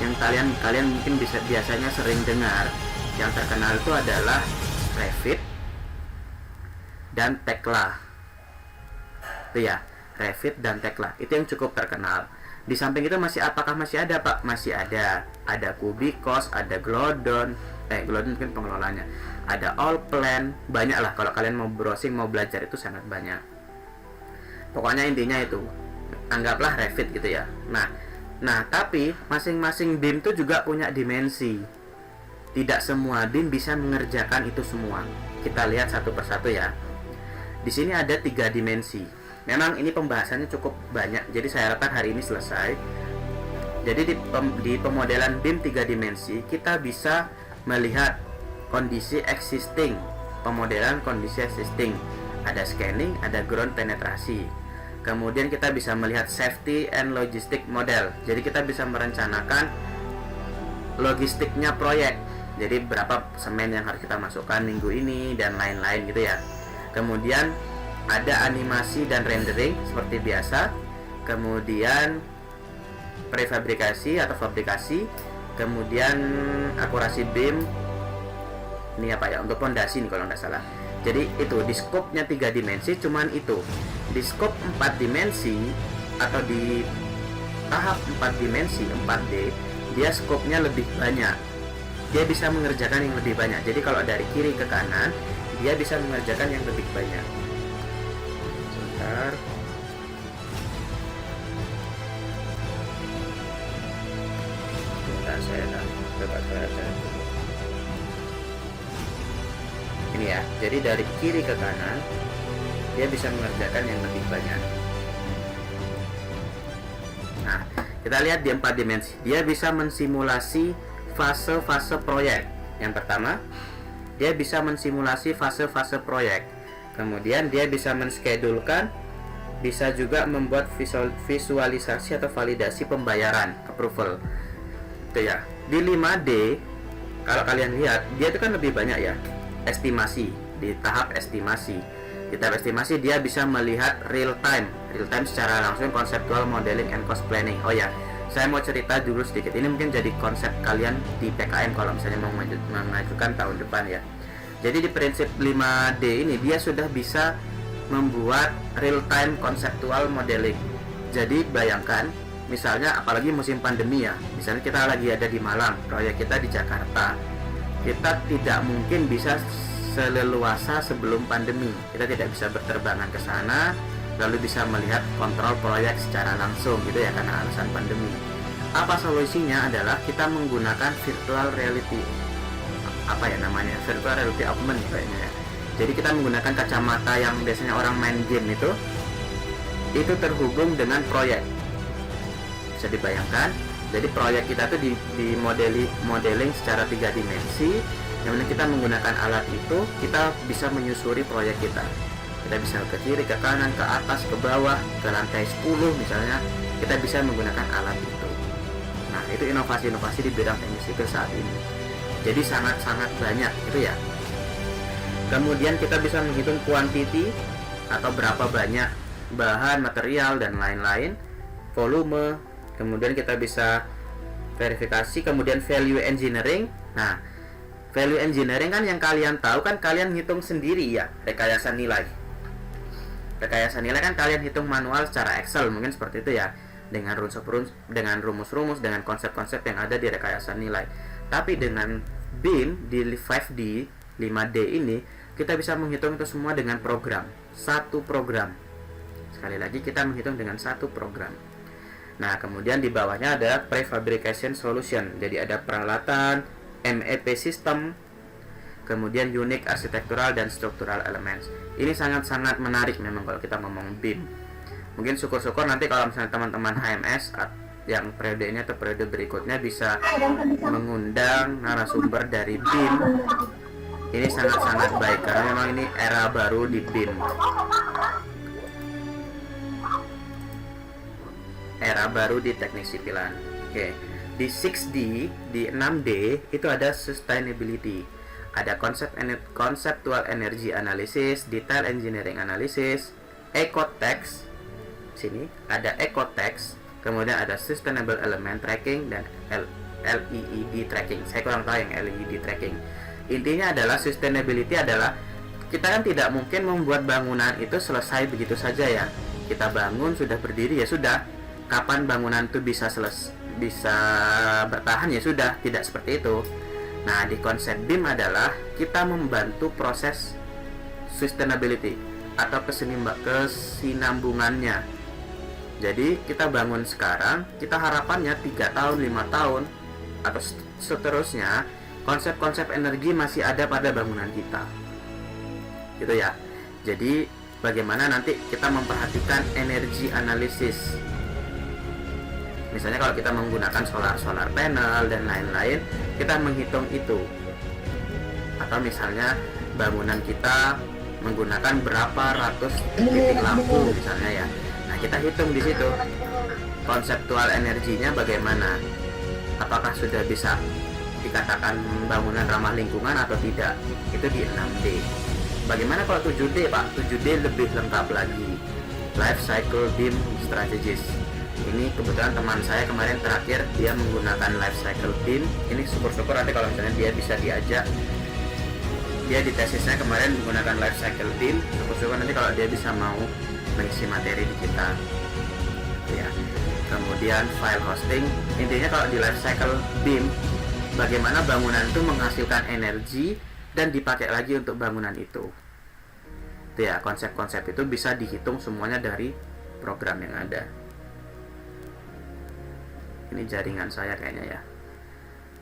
yang kalian mungkin biasanya sering dengar, yang terkenal itu adalah Revit dan Tekla. Itu ya, Revit dan Tekla. Itu yang cukup terkenal. Di samping itu apakah masih ada Pak? Masih ada. Ada Cubicos, ada Glodon. Glodon mungkin pengelolanya. Ada Allplan, banyak lah. Kalau kalian mau browsing, mau belajar itu sangat banyak. Pokoknya intinya itu, anggaplah Revit gitu ya. Nah, tapi masing-masing BIM itu juga punya dimensi. Tidak semua BIM bisa mengerjakan itu semua. Kita lihat satu persatu ya. Di sini ada 3 dimensi. Memang ini pembahasannya cukup banyak, jadi saya harapkan hari ini selesai. Jadi di pemodelan BIM 3 dimensi, kita bisa melihat kondisi existing, pemodelan kondisi existing. Ada scanning, ada ground penetrasi. Kemudian kita bisa melihat safety and logistic model. Jadi kita bisa merencanakan logistiknya proyek. Jadi berapa semen yang harus kita masukkan minggu ini dan lain-lain gitu ya. Kemudian ada animasi dan rendering seperti biasa. Kemudian prefabrikasi atau fabrikasi. Kemudian akurasi BIM. Ini apa ya? Untuk pondasi nih kalau nggak salah. Jadi itu di scope-nya 3 dimensi cuman itu. Di scope 4 dimensi atau di tahap 4 dimensi 4D, dia skopnya lebih banyak, dia bisa mengerjakan yang lebih banyak. Jadi kalau dari kiri ke kanan, dia bisa mengerjakan yang lebih banyak. Sebentar. Saya coba saya ini ya. Jadi dari kiri ke kanan dia bisa mengerjakan yang lebih banyak. Nah, kita lihat di 4 dimensi. Dia bisa mensimulasi fase-fase proyek. Yang pertama, dia bisa mensimulasi fase-fase proyek. Kemudian dia bisa menschedulkan, bisa juga membuat visualisasi atau validasi pembayaran, approval. Itu ya. Di 5D kalau kalian lihat, dia itu kan lebih banyak ya. Estimasi, di tahap estimasi. Di tahap estimasi dia bisa melihat real time secara langsung, konseptual modeling and cost planning. Oh ya, saya mau cerita dulu sedikit. Ini mungkin jadi konsep kalian di PKN kalau misalnya mau mengajukan tahun depan ya. Jadi di prinsip 5D ini dia sudah bisa membuat real time konseptual modeling. Jadi bayangkan, misalnya apalagi musim pandemi ya, misalnya kita lagi ada di Malang, proyek kita di Jakarta, kita tidak mungkin bisa seleluasa sebelum pandemi. Kita tidak bisa berterbangan ke sana lalu bisa melihat kontrol proyek secara langsung gitu ya, karena alasan pandemi. Apa solusinya? Adalah kita menggunakan virtual reality, apa ya namanya, virtual reality augment kayaknya ya. Jadi kita menggunakan kacamata yang biasanya orang main game itu terhubung dengan proyek. Bisa dibayangkan, jadi proyek kita tuh di modeling secara 3 dimensi. Yang mana kita menggunakan alat itu, kita bisa menyusuri proyek kita. Kita bisa ke kiri, ke kanan, ke atas, ke bawah, ke lantai 10 misalnya. Kita bisa menggunakan alat itu. Nah, itu inovasi-inovasi di bidang teknik sipil saat ini. Jadi sangat-sangat banyak itu ya. Kemudian kita bisa menghitung quantity atau berapa banyak bahan, material, dan lain-lain, volume. Kemudian kita bisa verifikasi, kemudian value engineering. Nah, value engineering kan yang kalian tahu kan, kalian hitung sendiri ya, rekayasa nilai. Rekayasa nilai kan kalian hitung manual secara Excel, mungkin seperti itu ya, dengan rumus-rumus, dengan konsep-konsep yang ada di rekayasa nilai. Tapi dengan BIM di 5D, 5D ini, kita bisa menghitung itu semua dengan program, satu program. Sekali lagi kita menghitung dengan satu program. Nah, kemudian di bawahnya ada prefabrication solution. Jadi ada peralatan, MEP system, kemudian unique architectural dan structural elements. Ini sangat-sangat menarik memang kalau kita ngomong BIM. Mungkin syukur-syukur nanti kalau misalnya teman-teman HMS yang periode ini atau periode berikutnya bisa mengundang narasumber dari BIM. Ini sangat-sangat baik karena memang ini era baru di BIM. Era baru di teknik sipilan. Oke. Di 6D, di 6D itu ada sustainability. Ada conceptual energy analysis, detail engineering analysis, ecotext. Sini ada ecotext, kemudian ada sustainable element tracking dan LEED tracking. Saya kurang tahu yang LEED tracking. Intinya adalah sustainability adalah kita kan tidak mungkin membuat bangunan itu selesai begitu saja ya. Kita bangun sudah berdiri ya sudah. Kapan bangunan itu bisa bertahan ya sudah, tidak seperti itu. Nah, di konsep BIM adalah kita membantu proses sustainability atau kesinambungannya. Jadi kita bangun sekarang, kita harapannya 3 tahun, 5 tahun atau seterusnya konsep-konsep energi masih ada pada bangunan kita. Gitu ya. Jadi bagaimana nanti kita memperhatikan energi analisis. Misalnya kalau kita menggunakan solar panel dan lain-lain, kita menghitung itu. Atau misalnya bangunan kita menggunakan berapa ratus titik lampu misalnya ya. Nah, kita hitung di situ konseptual energinya bagaimana. Apakah sudah bisa dikatakan bangunan ramah lingkungan atau tidak. Itu di 6D. Bagaimana kalau 7D, Pak? 7D lebih lengkap lagi. Life Cycle BIM Strategies. Ini kebetulan teman saya kemarin terakhir dia menggunakan life cycle BIM. Ini syukur-syukur nanti kalau misalnya dia bisa diajak. Dia di tesisnya kemarin menggunakan life cycle BIM. Syukur-syukur nanti kalau dia bisa mau mengisi materi di kita. Ya. kemudian file hosting. Intinya kalau di life cycle BIM, bagaimana bangunan itu menghasilkan energi dan dipakai lagi untuk bangunan itu. Itu ya, konsep-konsep itu bisa dihitung semuanya dari program yang ada. Ini jaringan saya kayaknya ya.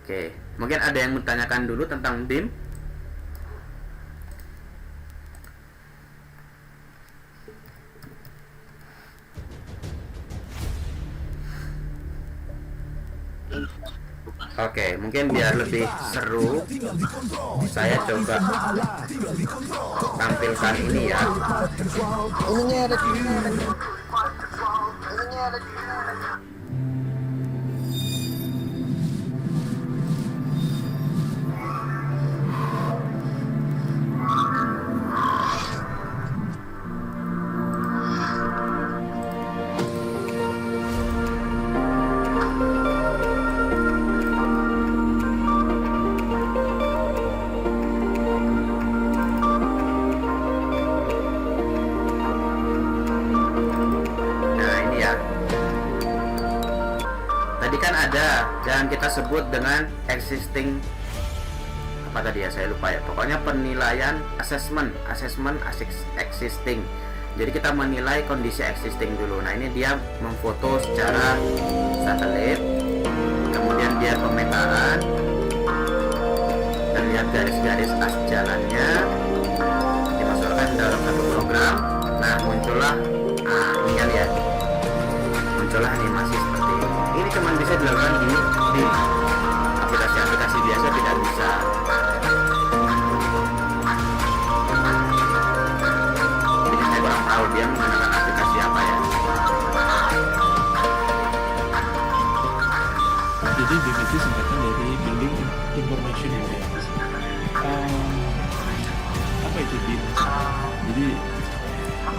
Oke, mungkin ada yang mau tanyakan dulu tentang BIM. Oke, mungkin biar lebih seru, saya coba tampilkan ini ya. Yang kita sebut dengan existing, apa tadi ya, saya lupa ya, pokoknya penilaian assessment existing. Jadi kita menilai kondisi existing dulu. Nah, ini dia memfoto secara satelit, kemudian dia pemetaan dan lihat garis-garis as jalannya, dimasukkan dalam satu program. Nah, muncullah ini kan ya, muncullah animasi seperti ini. Ini cuma bisa dilakukan di aplikasi-aplikasi biasa, tidak bisa. Jadi saya kurang tahu dia menggunakan aplikasi apa ya. Jadi BIM itu singkatan dari Building Information Unit. Apa itu BIM? Jadi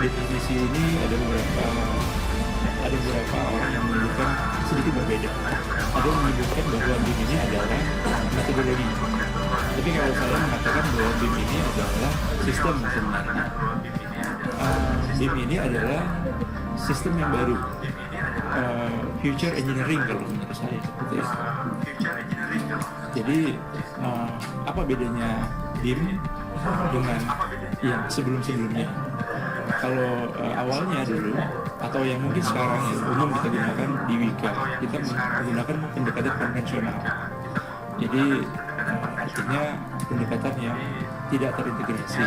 definisi ini ada beberapa orang yang menyebutkan sedikit berbeda. Ada yang menyebutkan bahwa BIM ini adalah metodologi. Tapi kalau saya mengatakan bahwa BIM ini adalah sistem sebenarnya. BIM ini adalah sistem yang baru. Future engineering kalau menurut saya seperti itu. Jadi apa bedanya BIM dengan yang sebelum-sebelumnya? Kalau awalnya dulu, atau yang mungkin sekarang ya, umum kita gunakan di Wika, kita menggunakan pendekatan konvensional. Jadi artinya pendekatan yang tidak terintegrasi.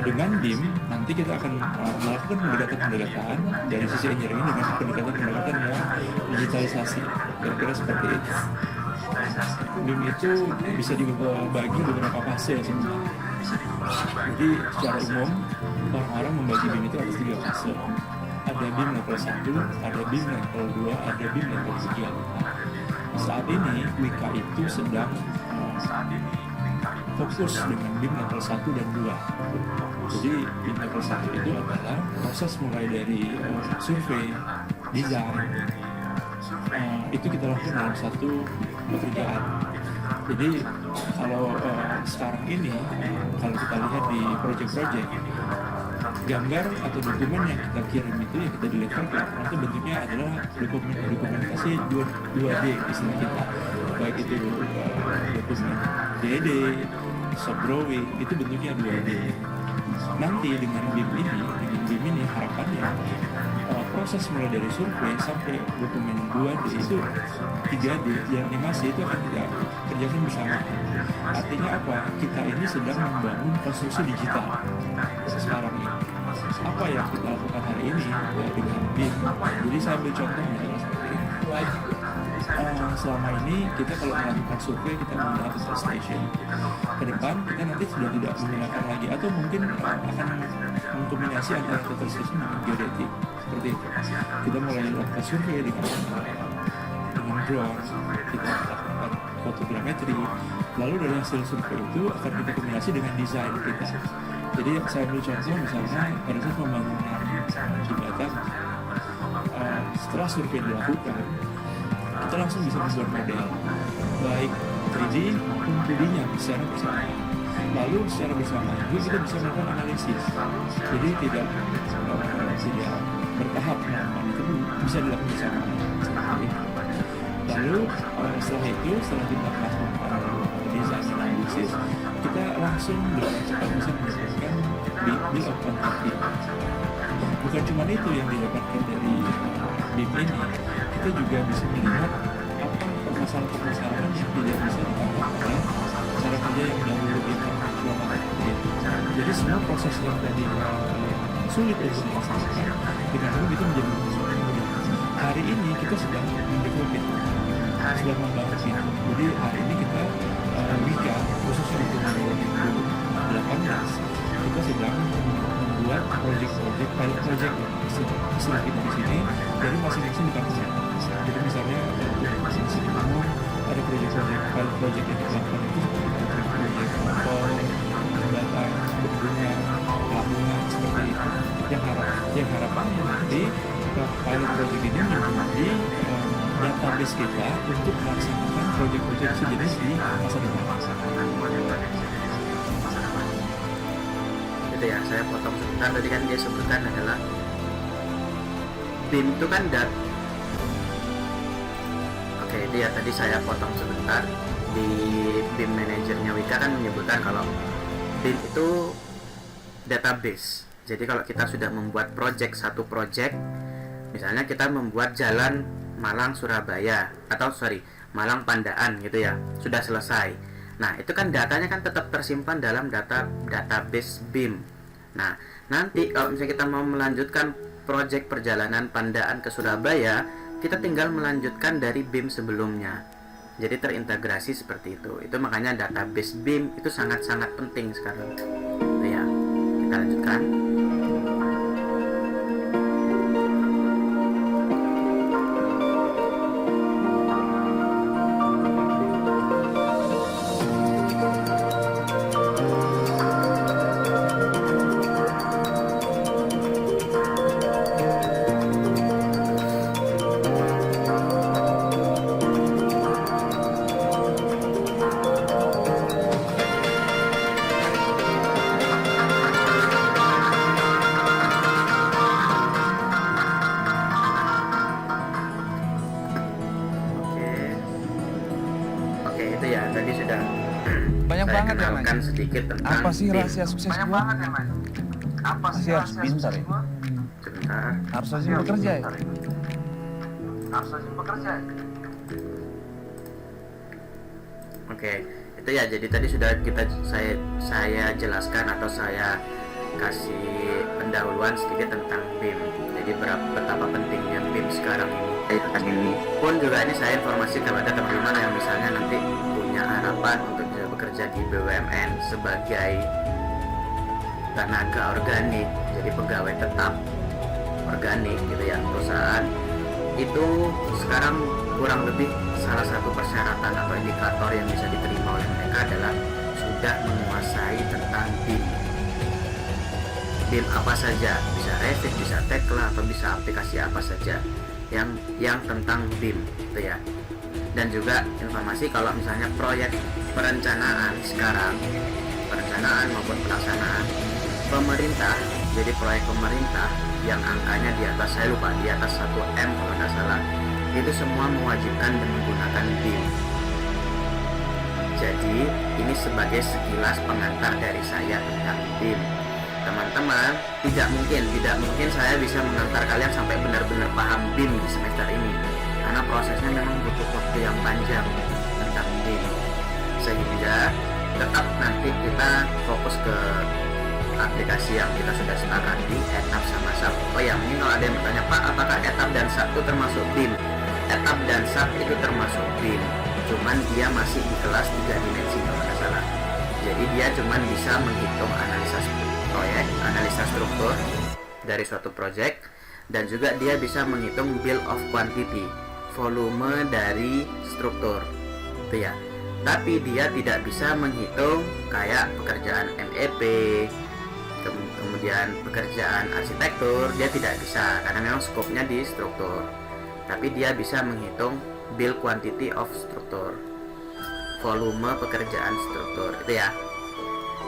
Dengan BIM nanti kita akan melakukan pendekatan dari sisi engineering dengan pendekatan yang digitalisasi, kira-kira seperti itu. BIM itu bisa dibagi beberapa fase sebenarnya. Jadi secara umum orang-orang membagi BIM itu atas 3 fase. Ada BIM level 1, ada BIM level 2, ada BIM level 3. Saat ini Wika itu sedang fokus dengan BIM level 1 dan 2. Jadi BIM level 1 itu adalah proses mulai dari survei, desain, itu kita lakukan dalam satu pekerjaan. Jadi kalau sekarang ini kalau kita lihat di proyek-proyek, gambar atau dokumen yang kita kirim itu, yang kita deliver ke lapangan itu bentuknya adalah dokumentasi 2D istilah kita, baik itu dokumen DD, soft drawing, itu bentuknya 2D. Nanti dengan BIM ini harapannya proses mulai dari survei sampai dokumen 2D itu 3D dan animasi itu akan kita kerjakan bersama. Artinya apa? Kita ini sedang membangun konstruksi digital sekarang ini. Apa yang kita lakukan hari ini ya, dengan BIM. Jadi saya ambil contoh misalnya seperti ini. Selama ini kita kalau melakukan survei kita menggunakan total station. Ke depan kita nanti sudah tidak menggunakan lagi, atau mungkin akan mengkombinasi antara total station dengan geodetik seperti itu. Kita mulai melakukan survei dengan drone, kita melakukan fotogrametri, lalu dari hasil survei itu akan kita kombinasi dengan desain kita. Jadi saya ambil contoh misalnya pada saat pembangunan jembatan, setelah survei dilakukan, kita langsung bisa membuat model baik 3D maupun 2D-nya secara bersamaan. Lalu secara bersamaan juga kita bisa melakukan analisis. Jadi tidak bertahap melakukan itu, bisa dilakukan bersama. Lalu setelah itu, setelah kita melakukan desain analisis, kita langsung dengan cepat bisa mendapatkan bill of quantity. Bukan cuma itu yang didapatkan dari BIM ini, kita juga bisa melihat apa permasalahan-permasalahan yang tidak bisa ditangkap oleh cara kerja yang dahulu kita lakukan. Jadi semua proses yang tadi sulit untuk dilaksanakan, dengan itu menjadi sesuatu yang mudah. Hari ini kita sedang mendevelop itu, sedang membangun itu. Jadi hari ini kita Wika, khususnya untuk 2018, kita sedang membuat project-project, pilot project istilah kita di sini dari masing-masing departemen. Jadi misalnya untuk masing-masing umum ada project-project, pilot project yang dilakukan itu seperti project motor, jembatan, bendungan, pelabuhan, seperti itu. Yang harapannya nanti pilot project ini menjadi database kita untuk melaksanakan project-project sejenis di masa depan. Itu ya, saya potong sebentar. Tadi kan dia sebutkan adalah BIM itu kan Oke, itu ya tadi saya potong sebentar. Di BIM manajernya Wika kan menyebutkan kalau BIM itu database. Jadi kalau kita sudah membuat satu project, misalnya kita membuat jalan Malang Surabaya Malang Pandaan gitu ya, sudah selesai. Nah, itu kan datanya kan tetap tersimpan dalam database BIM. Nah, nanti kalau misalnya kita mau melanjutkan project perjalanan Pandaan ke Surabaya, kita tinggal melanjutkan dari BIM sebelumnya. Jadi terintegrasi seperti itu. Itu makanya database BIM itu sangat-sangat penting sekarang. Itu ya. Kita lanjutkan. Itu ya tadi sudah banyak saya banget ya, kenalkan Mas. sedikit tentang Apa sih BIM. rahasia sukses gua? Apa Masih harus pintar ya. Sebentar. Harus rajin bekerja ya. Oke, itu ya. Jadi tadi sudah saya jelaskan atau saya kasih pendahuluan sedikit tentang BIM. Jadi betapa pentingnya BIM sekarang ini. Pun juga ini saya informasi kepada teman-teman yang misalnya nanti punya harapan untuk bisa bekerja di BUMN sebagai tenaga organik, jadi pegawai tetap organik gitu ya, perusahaan itu sekarang kurang lebih salah satu persyaratan atau indikator yang bisa diterima oleh mereka adalah sudah menguasai tentang BIM. BIM apa saja, bisa Revit, bisa Tekla, atau bisa aplikasi apa saja yang tentang BIM gitu ya. Dan juga informasi kalau misalnya proyek perencanaan sekarang, perencanaan maupun pelaksanaan pemerintah, jadi proyek pemerintah yang angkanya di atas, saya lupa, di atas 1M kalau nggak salah, itu semua mewajibkan dan menggunakan BIM. Jadi ini sebagai sekilas pengantar dari saya tentang BIM. Teman-teman, tidak mungkin saya bisa mengantar kalian sampai benar-benar paham BIM di semester ini, karena prosesnya memang butuh waktu yang panjang tentang BIM. Sehingga tetap nanti kita fokus ke aplikasi yang kita sudah sepakati, etap sama SAP. Oh ya, mungkin kalau ada yang bertanya, Pak, apakah etap dan SAP itu termasuk BIM? Etap dan SAP itu termasuk BIM, cuman dia masih di kelas 3 dimensi kalau nggak salah. Jadi dia cuman bisa menghitung analisa proyek, analisa struktur dari suatu project, dan juga dia bisa menghitung bill of quantity, volume dari struktur, itu ya. Tapi dia tidak bisa menghitung kayak pekerjaan MEP, kemudian pekerjaan arsitektur, dia tidak bisa karena memang skopnya di struktur. Tapi dia bisa menghitung bill quantity of struktur, volume pekerjaan struktur, itu ya.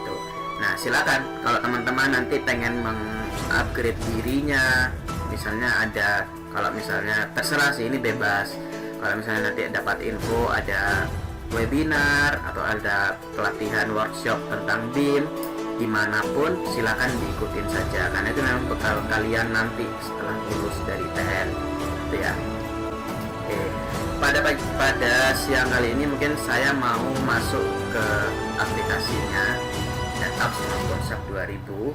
Tuh. Nah, silakan kalau teman-teman nanti pengen mengupgrade dirinya, misalnya ada Kalau misalnya terserah sih, ini bebas. Kalau misalnya nanti dapat info ada webinar atau ada pelatihan workshop tentang BIM dimanapun, silakan diikutin saja, karena itu memang bekal kalian nanti setelah lulus dari TN gitu ya. Oke, pada siang kali ini mungkin saya mau masuk ke aplikasinya Etaps Konsep 2000.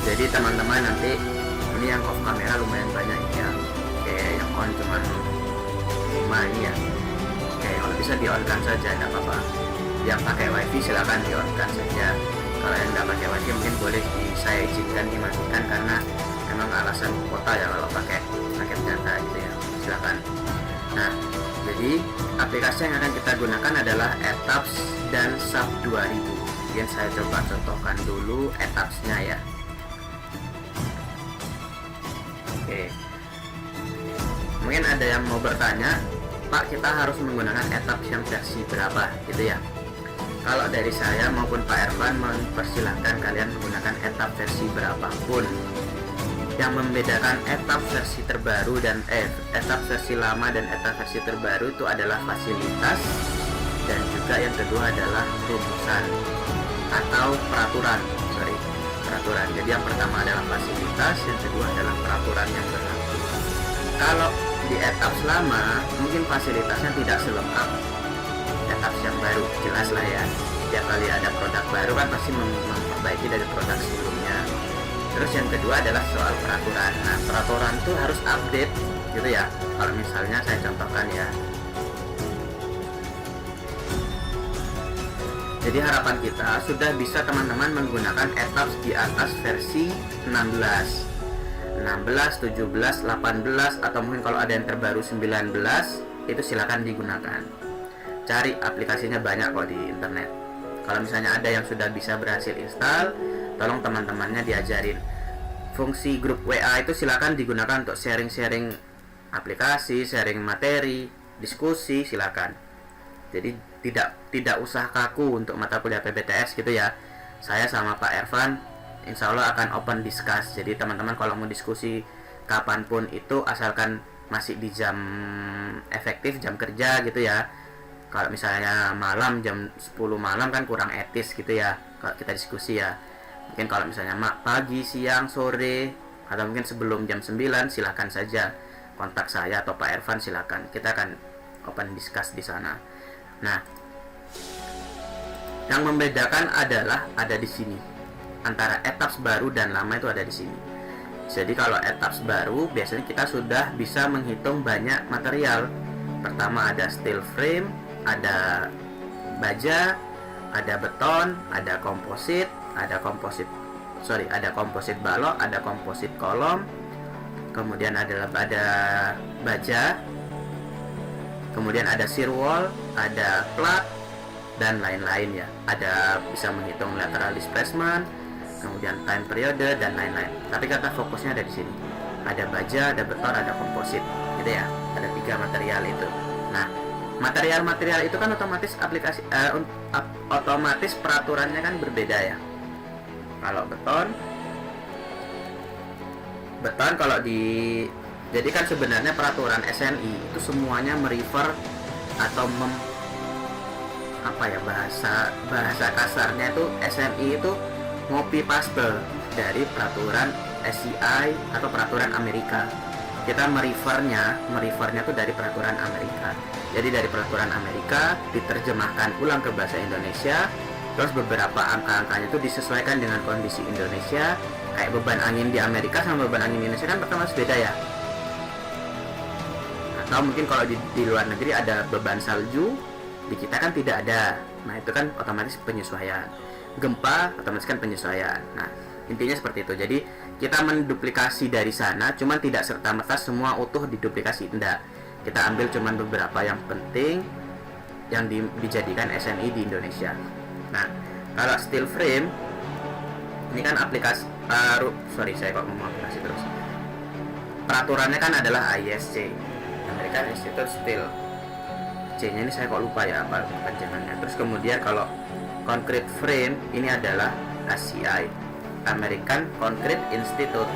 Jadi teman-teman nanti ini yang off kamera lumayan banyak ya. Oke, yang on cuman 5 ini ya. Oke, kalau bisa di on kan saja, tidak apa-apa. Yang pakai wifi silakan di on kan saja. Kalau yang nggak pakai wifi mungkin boleh saya izinkan dimatikan, karena memang alasan kuota ya kalau pakai paket data gitu ya, silakan. Nah, jadi aplikasi yang akan kita gunakan adalah Etaps dan SAP 2000. Kemudian saya coba contohkan dulu Etapsnya ya. Oke, mungkin ada yang mau bertanya, Pak, kita harus menggunakan Etaps yang versi berapa gitu ya. Kalau dari saya maupun Pak Ervan mempersilahkan kalian menggunakan Etaps versi berapapun. Yang membedakan Etaps versi terbaru dan Etaps versi lama dan Etaps versi terbaru itu adalah fasilitas, dan juga yang kedua adalah rumusan atau peraturan. Jadi yang pertama adalah fasilitas, yang kedua adalah peraturan yang berlaku. Kalau di Etaps lama mungkin fasilitasnya tidak selengkap Etaps yang baru, jelas lah ya. Setiap kali ada produk baru kan pasti memperbaiki dari produk sebelumnya. Terus yang kedua adalah soal peraturan. Nah, peraturan itu harus update gitu ya. Kalau misalnya saya contohkan ya. Jadi harapan kita sudah bisa teman-teman menggunakan Etaps di atas versi 16, 17, 18, atau mungkin kalau ada yang terbaru 19, itu silakan digunakan. Cari aplikasinya banyak kok di internet. Kalau misalnya ada yang sudah bisa berhasil install, tolong teman-temannya diajarin. Fungsi grup WA itu silakan digunakan untuk sharing-sharing aplikasi, sharing materi, diskusi, silakan. Jadi tidak usah kaku untuk mata kuliah PBTS gitu ya. Saya sama Pak Ervan insya Allah akan open discuss. Jadi teman-teman kalau mau diskusi kapanpun itu, asalkan masih di jam efektif, jam kerja gitu ya. Kalau misalnya malam jam 10 malam kan kurang etis gitu ya kalau kita diskusi ya. Mungkin kalau misalnya pagi, siang, sore, atau mungkin sebelum jam 9, silakan saja kontak saya atau Pak Ervan, silakan. Kita akan open discuss di sana. Nah, yang membedakan adalah ada di sini. Antara Etaps baru dan lama itu ada di sini. Jadi kalau Etaps baru biasanya kita sudah bisa menghitung banyak material. Pertama ada steel frame, ada baja, ada beton, ada komposit balok, ada komposit kolom, kemudian ada baja, kemudian ada shear wall, ada plat, dan lain-lain ya. Ada bisa menghitung lateral displacement, kemudian time periode, dan lain-lain. Tapi kata fokusnya ada di sini. Ada baja, ada beton, ada komposit, gitu ya. Ada 3 material itu. Nah, material-material itu kan otomatis otomatis peraturannya kan berbeda ya. Kalau beton kalau jadi kan sebenarnya peraturan SNI itu semuanya merefer atau bahasa kasarnya itu SNI itu copy paste dari peraturan SCI atau peraturan Amerika. Kita merefernya itu dari peraturan Amerika. Jadi dari peraturan Amerika diterjemahkan ulang ke bahasa Indonesia. Terus beberapa angka-angkanya itu disesuaikan dengan kondisi Indonesia. Kayak beban angin di Amerika sama beban angin di Indonesia kan pertama beda ya. Atau mungkin kalau di luar negeri ada beban salju, di kita kan tidak ada. Nah itu kan otomatis penyesuaian. Gempa otomatis kan penyesuaian. Nah intinya seperti itu. Jadi kita menduplikasi dari sana, cuman tidak serta-merta semua utuh diduplikasi, enggak. Kita ambil cuman beberapa yang penting yang dijadikan SNI di Indonesia. Nah, kalau steel frame ini kan aplikasi saya kok ngomong aplikasi terus. Peraturannya kan adalah ISC. Amerika Institute Steel. C-nya ini saya kok lupa ya apa panjangannya. Terus kemudian kalau concrete frame ini adalah ACI, American Concrete Institute.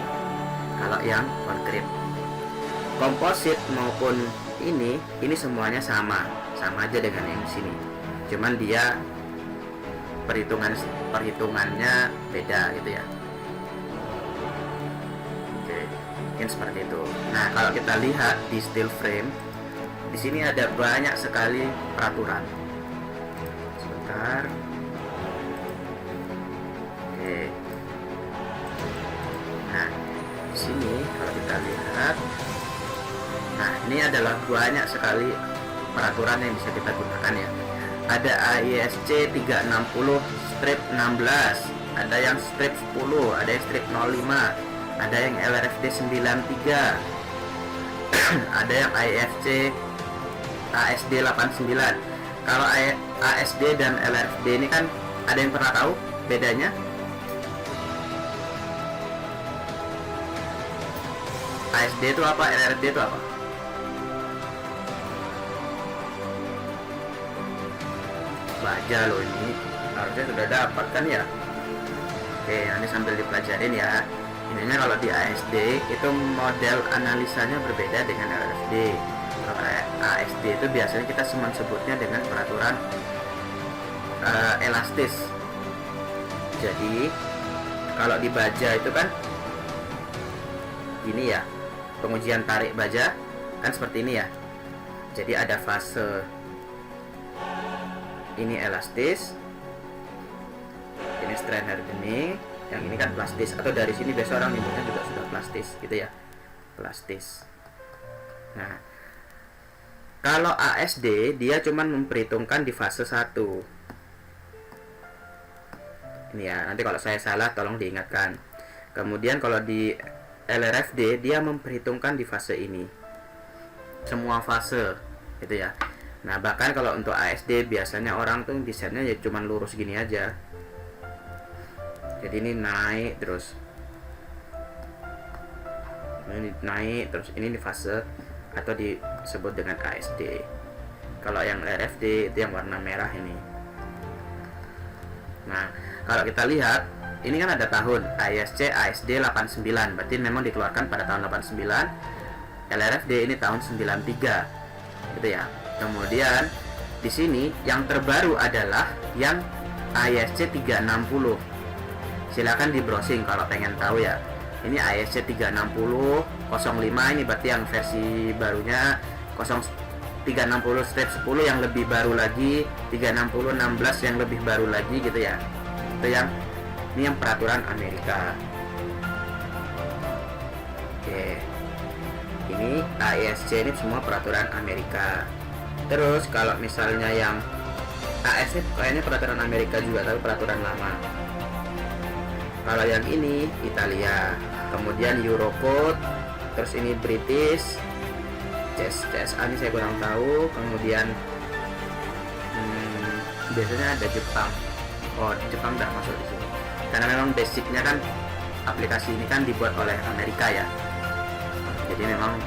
Kalau yang concrete. komposit maupun ini semuanya sama aja dengan yang di sini, cuman dia perhitungannya beda gitu ya. Oke, mungkin seperti itu. Nah, kalau kita lihat di steel frame, di sini ada banyak sekali peraturan. Sebentar. Oke. Nah, di sini kalau kita lihat, nah ini adalah banyak sekali peraturan yang bisa kita gunakan ya. Ada AISC 360 strip 16, ada yang strip 10, ada yang strip 05, ada yang LRFD 93, ada yang AIFC ASD 89. Kalau ASD dan LRFD ini kan ada yang pernah tahu bedanya? ASD itu apa? LRFD itu apa? Baca loh, ini harusnya sudah dapat kan ya. Oke, nanti sambil dipelajarin ya. Ininya kalau di ASD itu model analisanya berbeda dengan LRFD. Kalau ASD itu biasanya kita sebutnya dengan peraturan elastis. Jadi kalau di baja itu kan ini ya, pengujian tarik baja kan seperti ini ya. Jadi ada fase ini elastis, ini strain hardening, yang ini kan plastis, atau dari sini biasa orang nyebutnya juga sudah plastis gitu ya, plastis. Nah, kalau ASD dia cuman memperhitungkan di fase 1. Ini ya, nanti kalau saya salah tolong diingatkan. Kemudian kalau di LRFD dia memperhitungkan di fase ini, semua fase gitu ya. Nah, bahkan kalau untuk ASD biasanya orang tuh desainnya ya cuman lurus gini aja. Jadi ini naik terus, ini naik terus, ini di fase atau disebut dengan ASD. Kalau yang LRFD itu yang warna merah ini. Nah, kalau kita lihat ini kan ada tahun AISC ASD 89, berarti memang dikeluarkan pada tahun 89. LRFD ini tahun 93 gitu ya. Kemudian di sini yang terbaru adalah yang AISC 360. Silakan di browsing kalau pengen tahu ya. Ini AISC 360 05, ini berarti yang versi barunya. 360 strip 10 yang lebih baru lagi, 360 16 yang lebih baru lagi gitu ya. Itu yang ini yang peraturan Amerika. Oke. Ini AISC ini semua peraturan Amerika. Terus kalau misalnya yang AS kayaknya peraturan Amerika juga, tapi peraturan lama. Kalau yang ini Italia, kemudian Eurocode, terus ini British, CSA ini saya kurang tahu. Kemudian biasanya ada Jepang. Oh, Jepang nggak masuk di sini karena memang basicnya kan aplikasi ini kan dibuat oleh Amerika ya. Jadi memang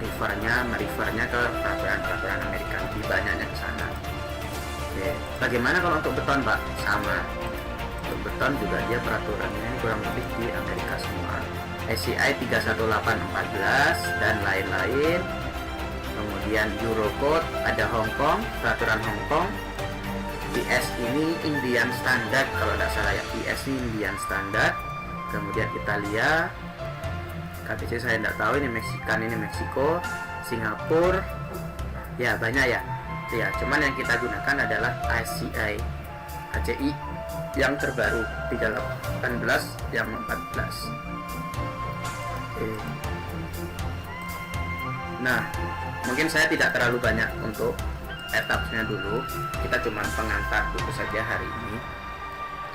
merefernya ke peraturan Amerika, lebih banyaknya ke sana. Oke, bagaimana kalau untuk beton, Pak? Sama. Untuk beton juga dia peraturannya ini kurang lebih di Amerika semua. SCI 31814 dan lain-lain. Kemudian Eurocode ada Hong Kong, peraturan Hong Kong. IS ini Indian Standard kalau tidak salah ya. IS ini Indian Standard. Kemudian Italia, KTC saya tidak tahu, ini Meksikan, ini Meksiko, Singapura, ya banyak ya. Ya, cuman yang kita gunakan adalah ACI yang terbaru 318 yang 14. Oke. Nah, mungkin saya tidak terlalu banyak untuk etapsnya dulu. Kita cuman pengantar dulu saja hari ini.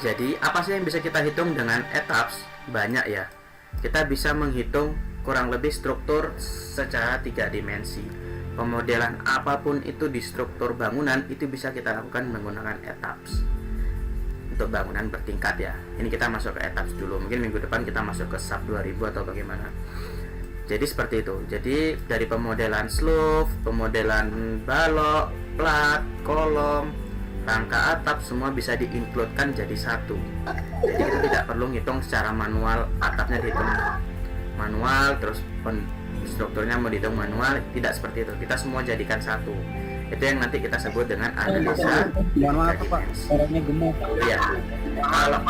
Jadi, apa sih yang bisa kita hitung dengan etaps? Banyak ya. Kita bisa menghitung kurang lebih struktur secara 3 dimensi. Pemodelan apapun itu di struktur bangunan itu bisa kita lakukan menggunakan etaps. Untuk bangunan bertingkat ya. Ini kita masuk ke etaps dulu. Mungkin minggu depan kita masuk ke SAP 2000 atau bagaimana. Jadi seperti itu. Jadi dari pemodelan slope, pemodelan balok, plat, kolom, rangka atap semua bisa diincludekan jadi satu. Jadi kita tidak perlu ngitung secara manual, atapnya dihitung manual, terus strukturnya mau dihitung manual, tidak seperti itu. Kita semua jadikan satu. Itu yang nanti kita sebut dengan analisa Mohon maaf tiga Pak, dimensi. suaranya gemuk. Iya. Kalau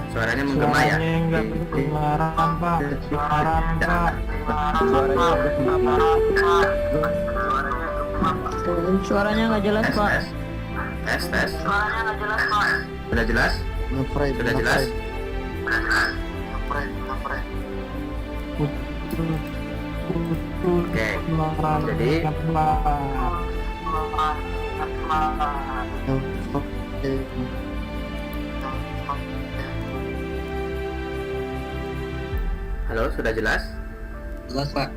suaranya menggema ya. enggak kedengaran Pak. Kedengaran Pak. Suaranya gemuk. Suaranya nggak jelas Tes, Pak. tes. Sudah jelas? Sudah jelas? Oke. Jadi halo, sudah jelas? Jelas Pak.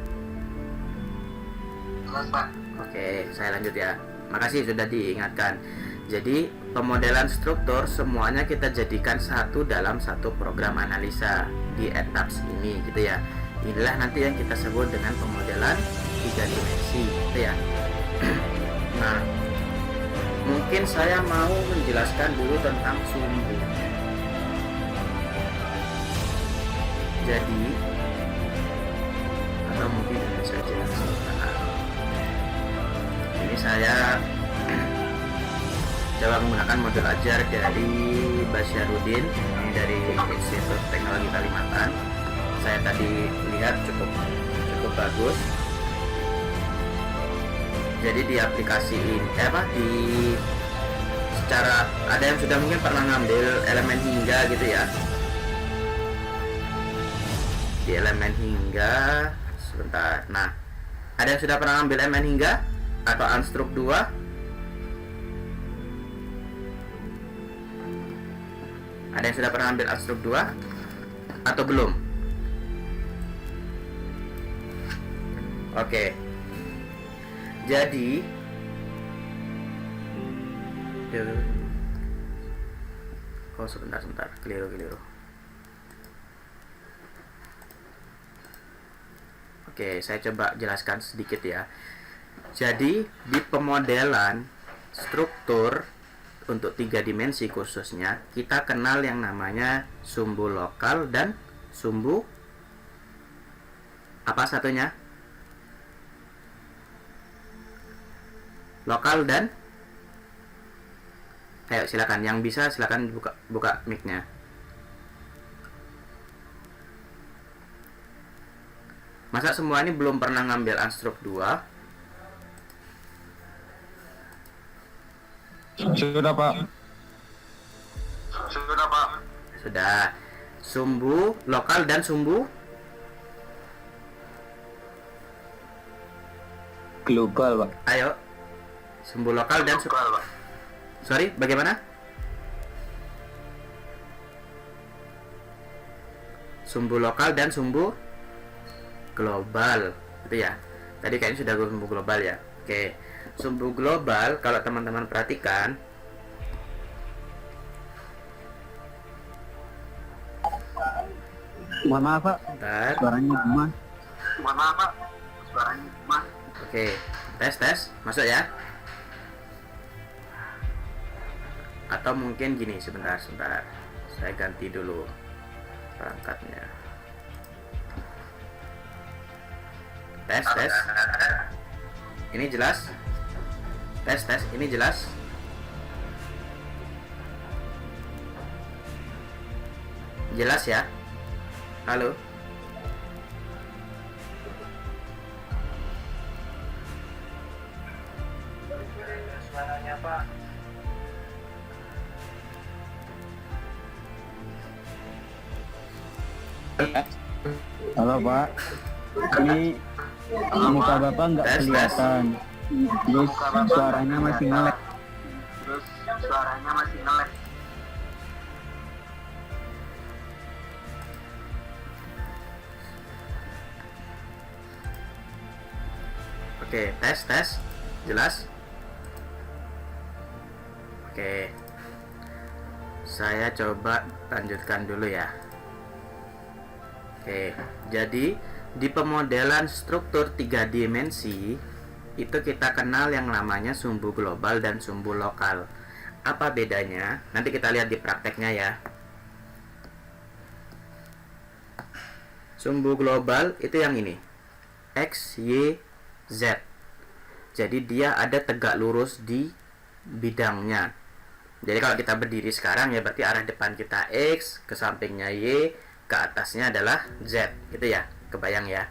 Oke, saya lanjut ya. Makasih sudah diingatkan. Jadi, pemodelan struktur semuanya kita jadikan satu dalam satu program analisa di etaps ini gitu ya. Inilah nanti yang kita sebut dengan pemodelan tiga dimensi gitu ya. Nah, mungkin saya mau menjelaskan dulu tentang sumbu. Jadi, atau mungkin ini saja. Ini saya coba menggunakan modul ajar dari Basyarudin, ini dari Institut Teknologi Kalimantan. Saya tadi lihat cukup bagus. Jadi di aplikasi ini secara ada yang sudah mungkin pernah ngambil elemen hingga gitu ya. Di elemen hingga sebentar. Nah, ada yang sudah pernah ngambil elemen hingga atau Unstruct 2? Ada yang sudah pernah ambil Unstruct 2 atau belum? Oke. Jadi sebentar, keliru. Oke, saya coba jelaskan sedikit ya. Jadi di pemodelan struktur untuk tiga dimensi khususnya, kita kenal yang namanya sumbu lokal dan sumbu apa satunya? Lokal dan ayo silakan, yang bisa silakan buka mic-nya. Masa semua ini belum pernah ngambil Unstruct 2? Sudah Pak. Sudah. Sumbu lokal dan sumbu Global Pak. ayo. Sumbu lokal dan sorry, bagaimana? Sumbu lokal dan sumbu global, itu ya. Tadi kayaknya sudah sumbu global ya. Oke, sumbu global kalau teman-teman perhatikan, Mohon maaf Pak, bentar. suaranya gemuk. Oke, tes, masuk ya. Atau mungkin gini, sebentar. Saya ganti dulu perangkatnya. Tes. Ini jelas? Tes, ini jelas? Jelas ya? Halo? Suaranya Pak. Halo Pak, ini muka Bapak nggak Tes. kelihatan. Terus suaranya masih ngelek. Oke, tes. Jelas? Oke. Saya coba lanjutkan dulu ya. Oke, jadi di pemodelan struktur tiga dimensi itu kita kenal yang namanya sumbu global dan sumbu lokal. Apa bedanya? Nanti kita lihat di prakteknya ya. Sumbu global itu yang ini, X, Y, Z. Jadi dia ada tegak lurus di bidangnya. Jadi kalau kita berdiri sekarang ya berarti arah depan kita X, ke sampingnya Y, ke atasnya adalah Z, gitu ya. Kebayang ya?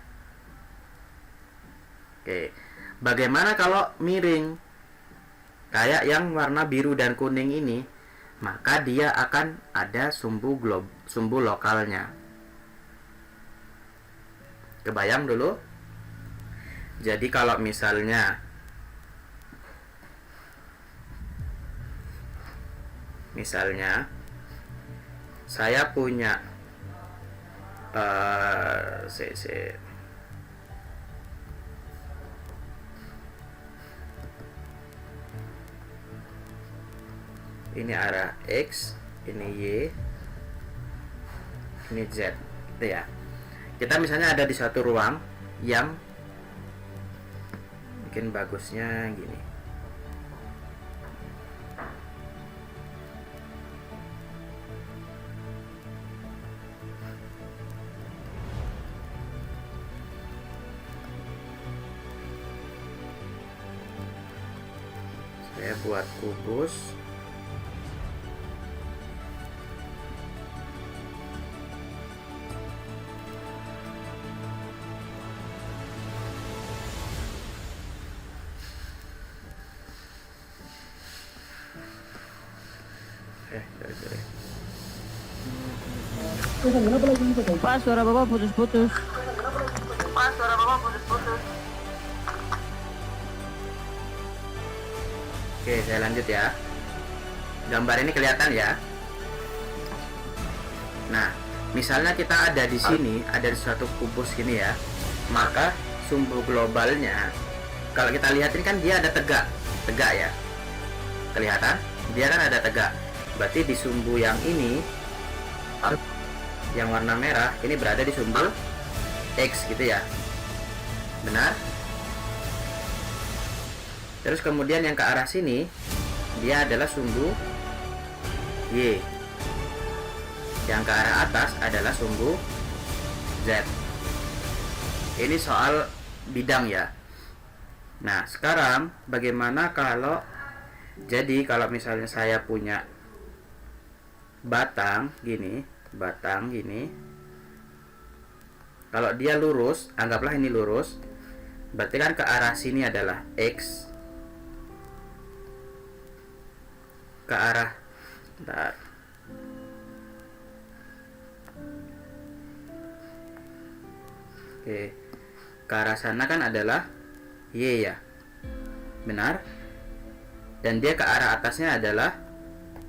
Oke. Bagaimana kalau miring? Kayak yang warna biru dan kuning ini, maka dia akan ada sumbu lokalnya. Kebayang dulu? Jadi kalau misalnya saya punya ini arah X, ini Y, ini Z, gitu ya. Kita misalnya ada di suatu ruang yang mungkin bagusnya gini. Saya buat kubus. Sorry. Pak, suara Bapak putus-putus. Oke, saya lanjut ya. Gambar ini kelihatan ya. Nah, misalnya kita ada di sini, ada di suatu kubus gini ya. Maka sumbu globalnya, kalau kita lihat ini kan dia ada tegak ya. Kelihatan? Dia kan ada tegak. Berarti di sumbu yang ini, yang warna merah, ini berada di sumbu X gitu ya. Benar? Terus kemudian yang ke arah sini, dia adalah sumbu Y. Yang ke arah atas adalah sumbu Z. Ini soal bidang ya. Nah, sekarang bagaimana kalau misalnya saya punya batang gini. Kalau dia lurus, anggaplah ini lurus, berarti kan ke arah sini adalah X, ke arah ke arah sana kan adalah Y ya, benar? Dan dia ke arah atasnya adalah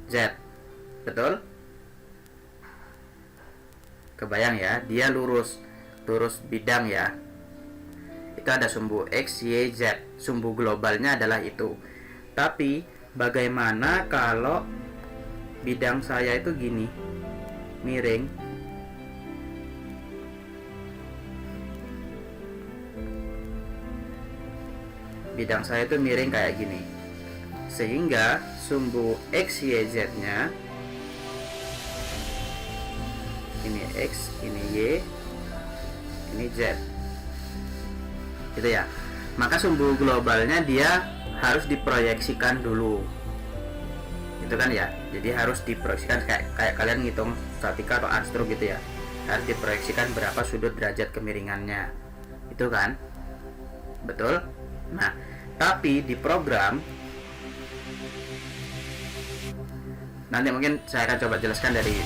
Z, betul? Kebayang ya, dia lurus bidang ya. Itu ada sumbu X, Y, Z. Sumbu globalnya adalah itu. Tapi bagaimana kalau bidang saya itu gini, miring? Bidang saya itu miring kayak gini. Sehingga sumbu X, Y, Z-nya ini X, ini Y, ini Z, gitu ya. Maka sumbu globalnya dia harus diproyeksikan dulu, itu kan ya. Jadi harus diproyeksikan kayak kalian ngitung statika atau astro gitu ya. Harus diproyeksikan berapa sudut derajat kemiringannya, itu kan, betul. Nah, tapi di program nanti mungkin saya akan coba jelaskan dari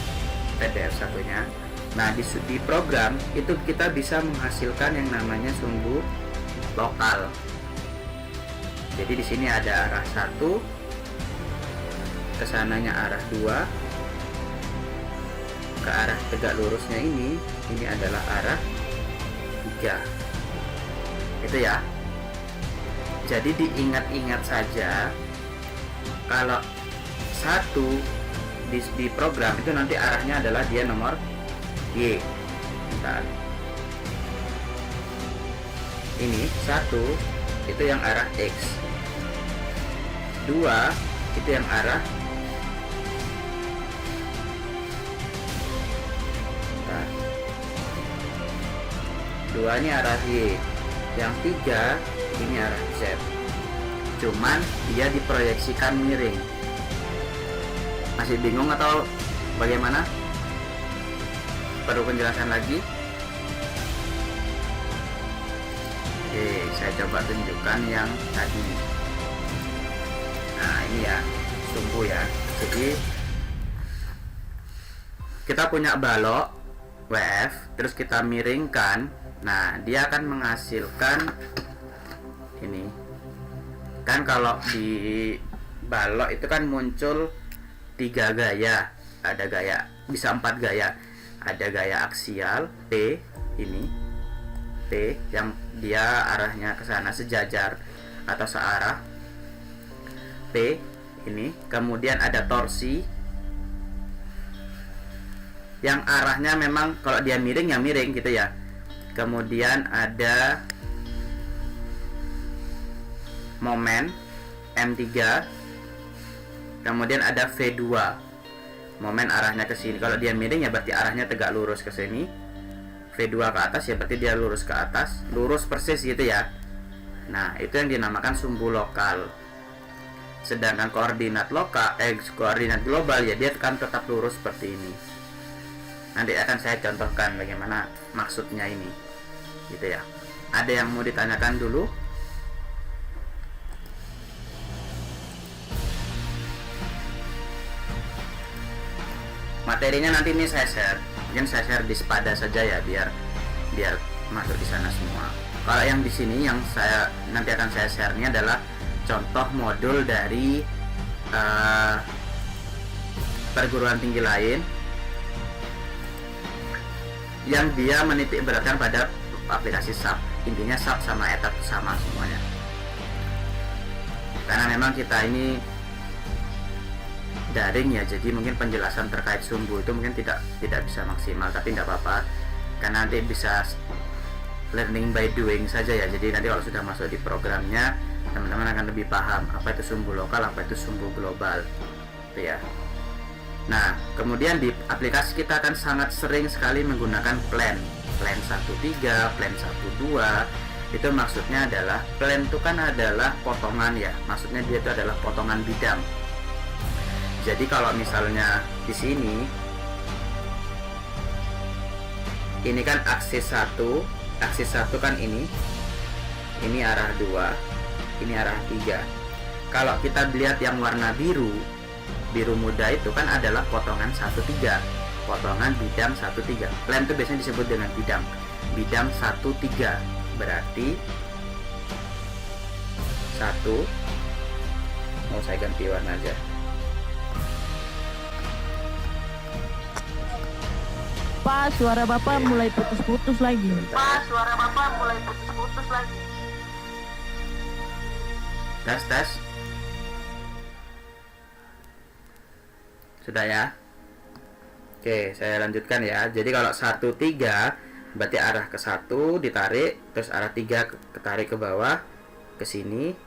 PDF satunya. Nah, di program itu kita bisa menghasilkan yang namanya sumbu lokal. Jadi di sini ada arah 1, kesananya arah 2, ke arah tegak lurusnya ini adalah arah 3. Itu ya. Jadi diingat-ingat saja, kalau 1 di program itu nanti arahnya adalah dia nomor Y. Bentar. Ini 1 itu yang arah X, 2 itu yang arah 2 ini arah Y, yang 3 ini arah Z. Cuman dia diproyeksikan miring. Masih bingung atau bagaimana? Perlu penjelasan lagi? Oke, saya coba tunjukkan yang tadi. Nah, ini ya, sumbu ya. Jadi kita punya balok WF, terus kita miringkan. Nah, dia akan menghasilkan ini. Kan kalau di balok itu kan muncul 3 gaya. Ada gaya, bisa 4 gaya. Ada gaya aksial P ini. P yang dia arahnya ke sana sejajar atau searah. P ini. Kemudian ada torsi yang arahnya memang kalau dia miring ya miring gitu ya. Kemudian ada momen M3. Kemudian ada V2. Momen arahnya ke sini. Kalau dia miring ya berarti arahnya tegak lurus ke sini. V2 ke atas ya berarti dia lurus ke atas, lurus persis gitu ya. Nah, itu yang dinamakan sumbu lokal. Sedangkan koordinat lokal koordinat global ya dia akan tetap lurus seperti ini. Nanti akan saya contohkan bagaimana maksudnya ini. Gitu ya. Ada yang mau ditanyakan dulu? Materinya nanti ini saya share. Mungkin saya share di Spada saja ya biar masuk di sana semua. Kalau yang di sini yang saya nanti akan saya share ini adalah contoh modul dari perguruan tinggi lain yang dia menitik beratkan pada aplikasi SAP. Intinya SAP sama ETAP sama semuanya. Karena memang kita ini daring ya, jadi mungkin penjelasan terkait sumbu itu mungkin tidak bisa maksimal, tapi tidak apa-apa karena nanti bisa learning by doing saja ya. Jadi nanti kalau sudah masuk di programnya teman-teman akan lebih paham apa itu sumbu lokal, apa itu sumbu global itu ya. Nah, kemudian di aplikasi kita akan sangat sering sekali menggunakan plan 13, plan 12. Itu maksudnya adalah plan itu kan adalah potongan ya, maksudnya dia itu adalah potongan bidang. Jadi kalau misalnya di sini ini kan aksis 1 kan ini arah 2, ini arah 3. Kalau kita lihat yang warna biru muda itu kan adalah potongan 13, potongan bidang 13. Plan itu biasanya disebut dengan bidang 13. Berarti 1, mau saya ganti warna aja. Pak, suara Bapak mulai putus-putus lagi. Tes. Sudah ya? Oke, saya lanjutkan ya. Jadi kalau 1, 3 berarti arah ke 1 ditarik, terus arah 3 ketarik ke bawah, ke sini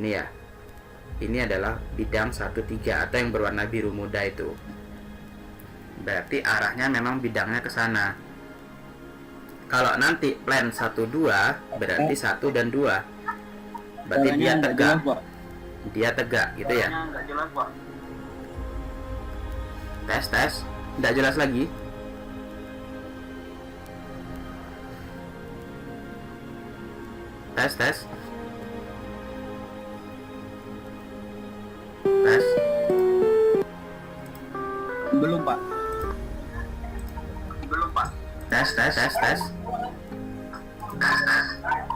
ya. Ini adalah bidang 1, 3 atau yang berwarna biru muda itu. Berarti arahnya memang bidangnya ke sana. Kalau nanti plan 1, 2 berarti 1 dan 2. Berarti dia tegak. Dia tegak gitu ya. Tes. Tidak jelas lagi. Tes. Belum, Pak. Tes.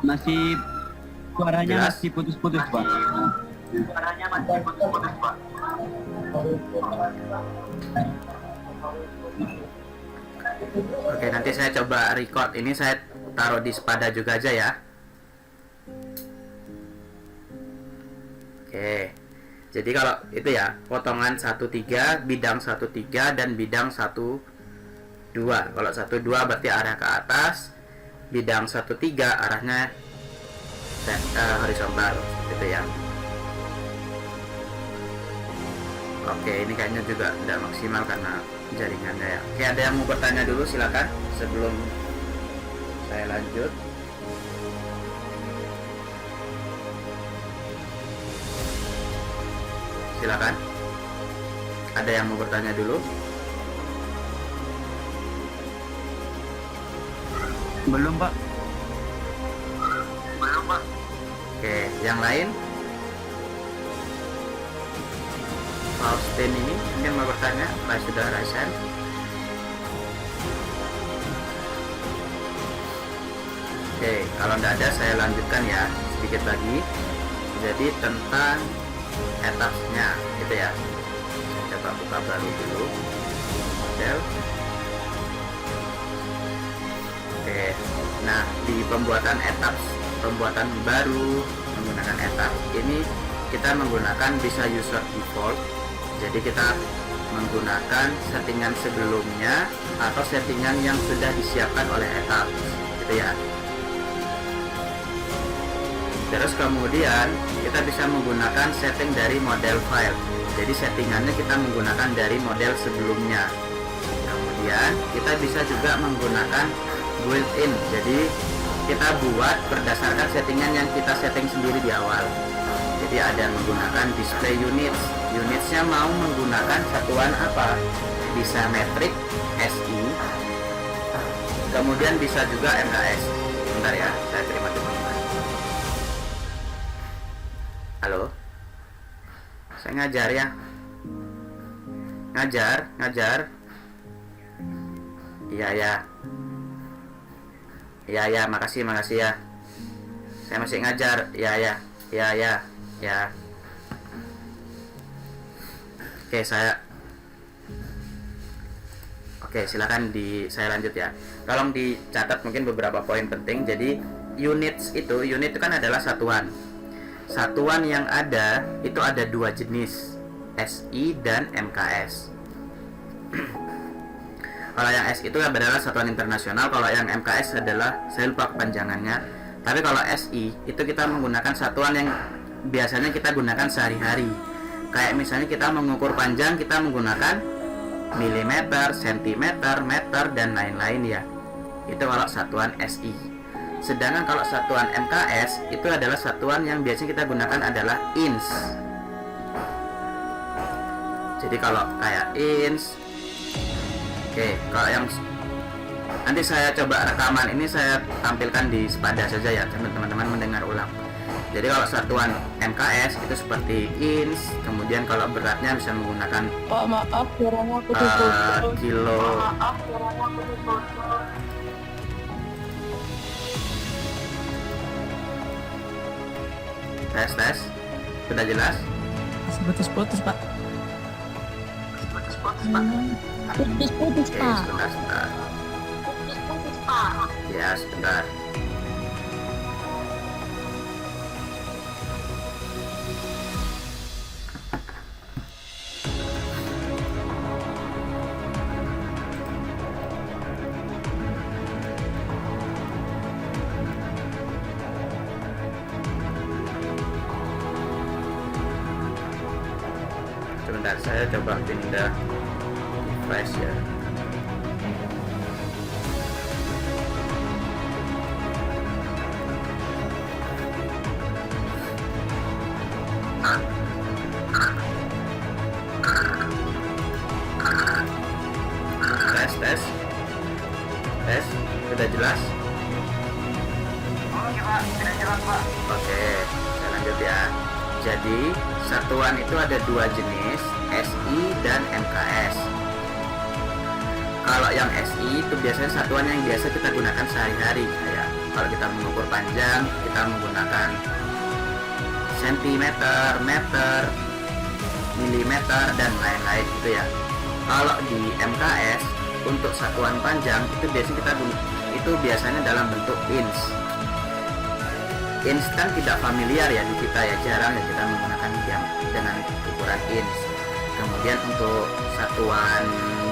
Masih suaranya Jelas? masih putus-putus, Pak. Oke, nanti saya coba record. Ini saya taruh di Spada juga aja ya. Oke. Jadi kalau itu ya, potongan 1-3, bidang 1-3 dan bidang 1-2. Kalau 1-2 berarti arah ke atas, bidang 1-3 arahnya horizontal gitu ya. Oke, ini kayaknya juga tidak maksimal karena jaringannya ya. Oke, ada yang mau bertanya dulu silakan sebelum Saya lanjut. Silakan. Ada yang mau bertanya dulu? Belum, Pak. Oke, yang lain? Faustin ini mungkin mau bertanya, Pak sudah raisen. Oke, kalau tidak ada saya lanjutkan ya sedikit lagi. Jadi tentang etapsnya, gitu ya. Saya coba buka baru dulu. Model. Oke, nah di pembuatan pembuatan baru menggunakan etap ini kita menggunakan bisa user default. Jadi kita menggunakan settingan sebelumnya atau settingan yang sudah disiapkan oleh etap, gitu ya. Terus kemudian kita bisa menggunakan setting dari model file. Jadi settingannya kita menggunakan dari model sebelumnya. Kemudian kita bisa juga menggunakan built-in. Jadi kita buat berdasarkan settingan yang kita setting sendiri di awal. Jadi ada menggunakan display units. Unitsnya mau menggunakan satuan apa? Bisa metrik, SI. Kemudian bisa juga MKS. Bentar ya, saya terima dulu. Halo, saya ngajar ya. Ngajar. Iya, makasih ya. Saya masih ngajar. Ya. Oke, silakan saya lanjut ya. Tolong dicatat mungkin beberapa poin penting. Jadi unit itu kan adalah satuan. Satuan yang ada itu ada dua jenis, SI dan MKS. Kalau yang S itu adalah satuan internasional, kalau yang MKS adalah saya lupa kepanjangannya. Tapi kalau SI itu kita menggunakan satuan yang biasanya kita gunakan sehari-hari. Kayak misalnya kita mengukur panjang kita menggunakan milimeter, sentimeter, meter dan lain-lain ya. Itu kalau satuan SI. Sedangkan kalau satuan MKS itu adalah satuan yang biasanya kita gunakan adalah inch. Jadi kalau kayak inch. Oke, kalau yang nanti saya coba rekaman ini saya tampilkan di sepada saja ya, teman-teman mendengar ulang. Jadi kalau satuan MKS itu seperti inch, kemudian kalau beratnya bisa menggunakan Pak, maaf, suaranya putus-putus. kilo. Tes, sudah jelas? Putus-putus, Pak. Putus, Putus-putus, Oke, Pak. sebentar. Ya, sebentar. Sebentar, saya coba pindah device ya. Tes, sudah jelas? Oke, saya lanjut ya. Jadi satuan itu ada dua jenis, SI dan MKS. Kalau yang SI itu biasanya satuan yang biasa kita gunakan sehari-hari. Kayak kalau kita mengukur panjang, kita menggunakan sentimeter, meter, milimeter dan lain-lain gitu ya. Kalau di MKS untuk satuan panjang itu biasanya dalam bentuk inch. Inch kan tidak familiar ya di kita ya, jarang ya kita menggunakan dengan ukuran inch. Kemudian untuk satuan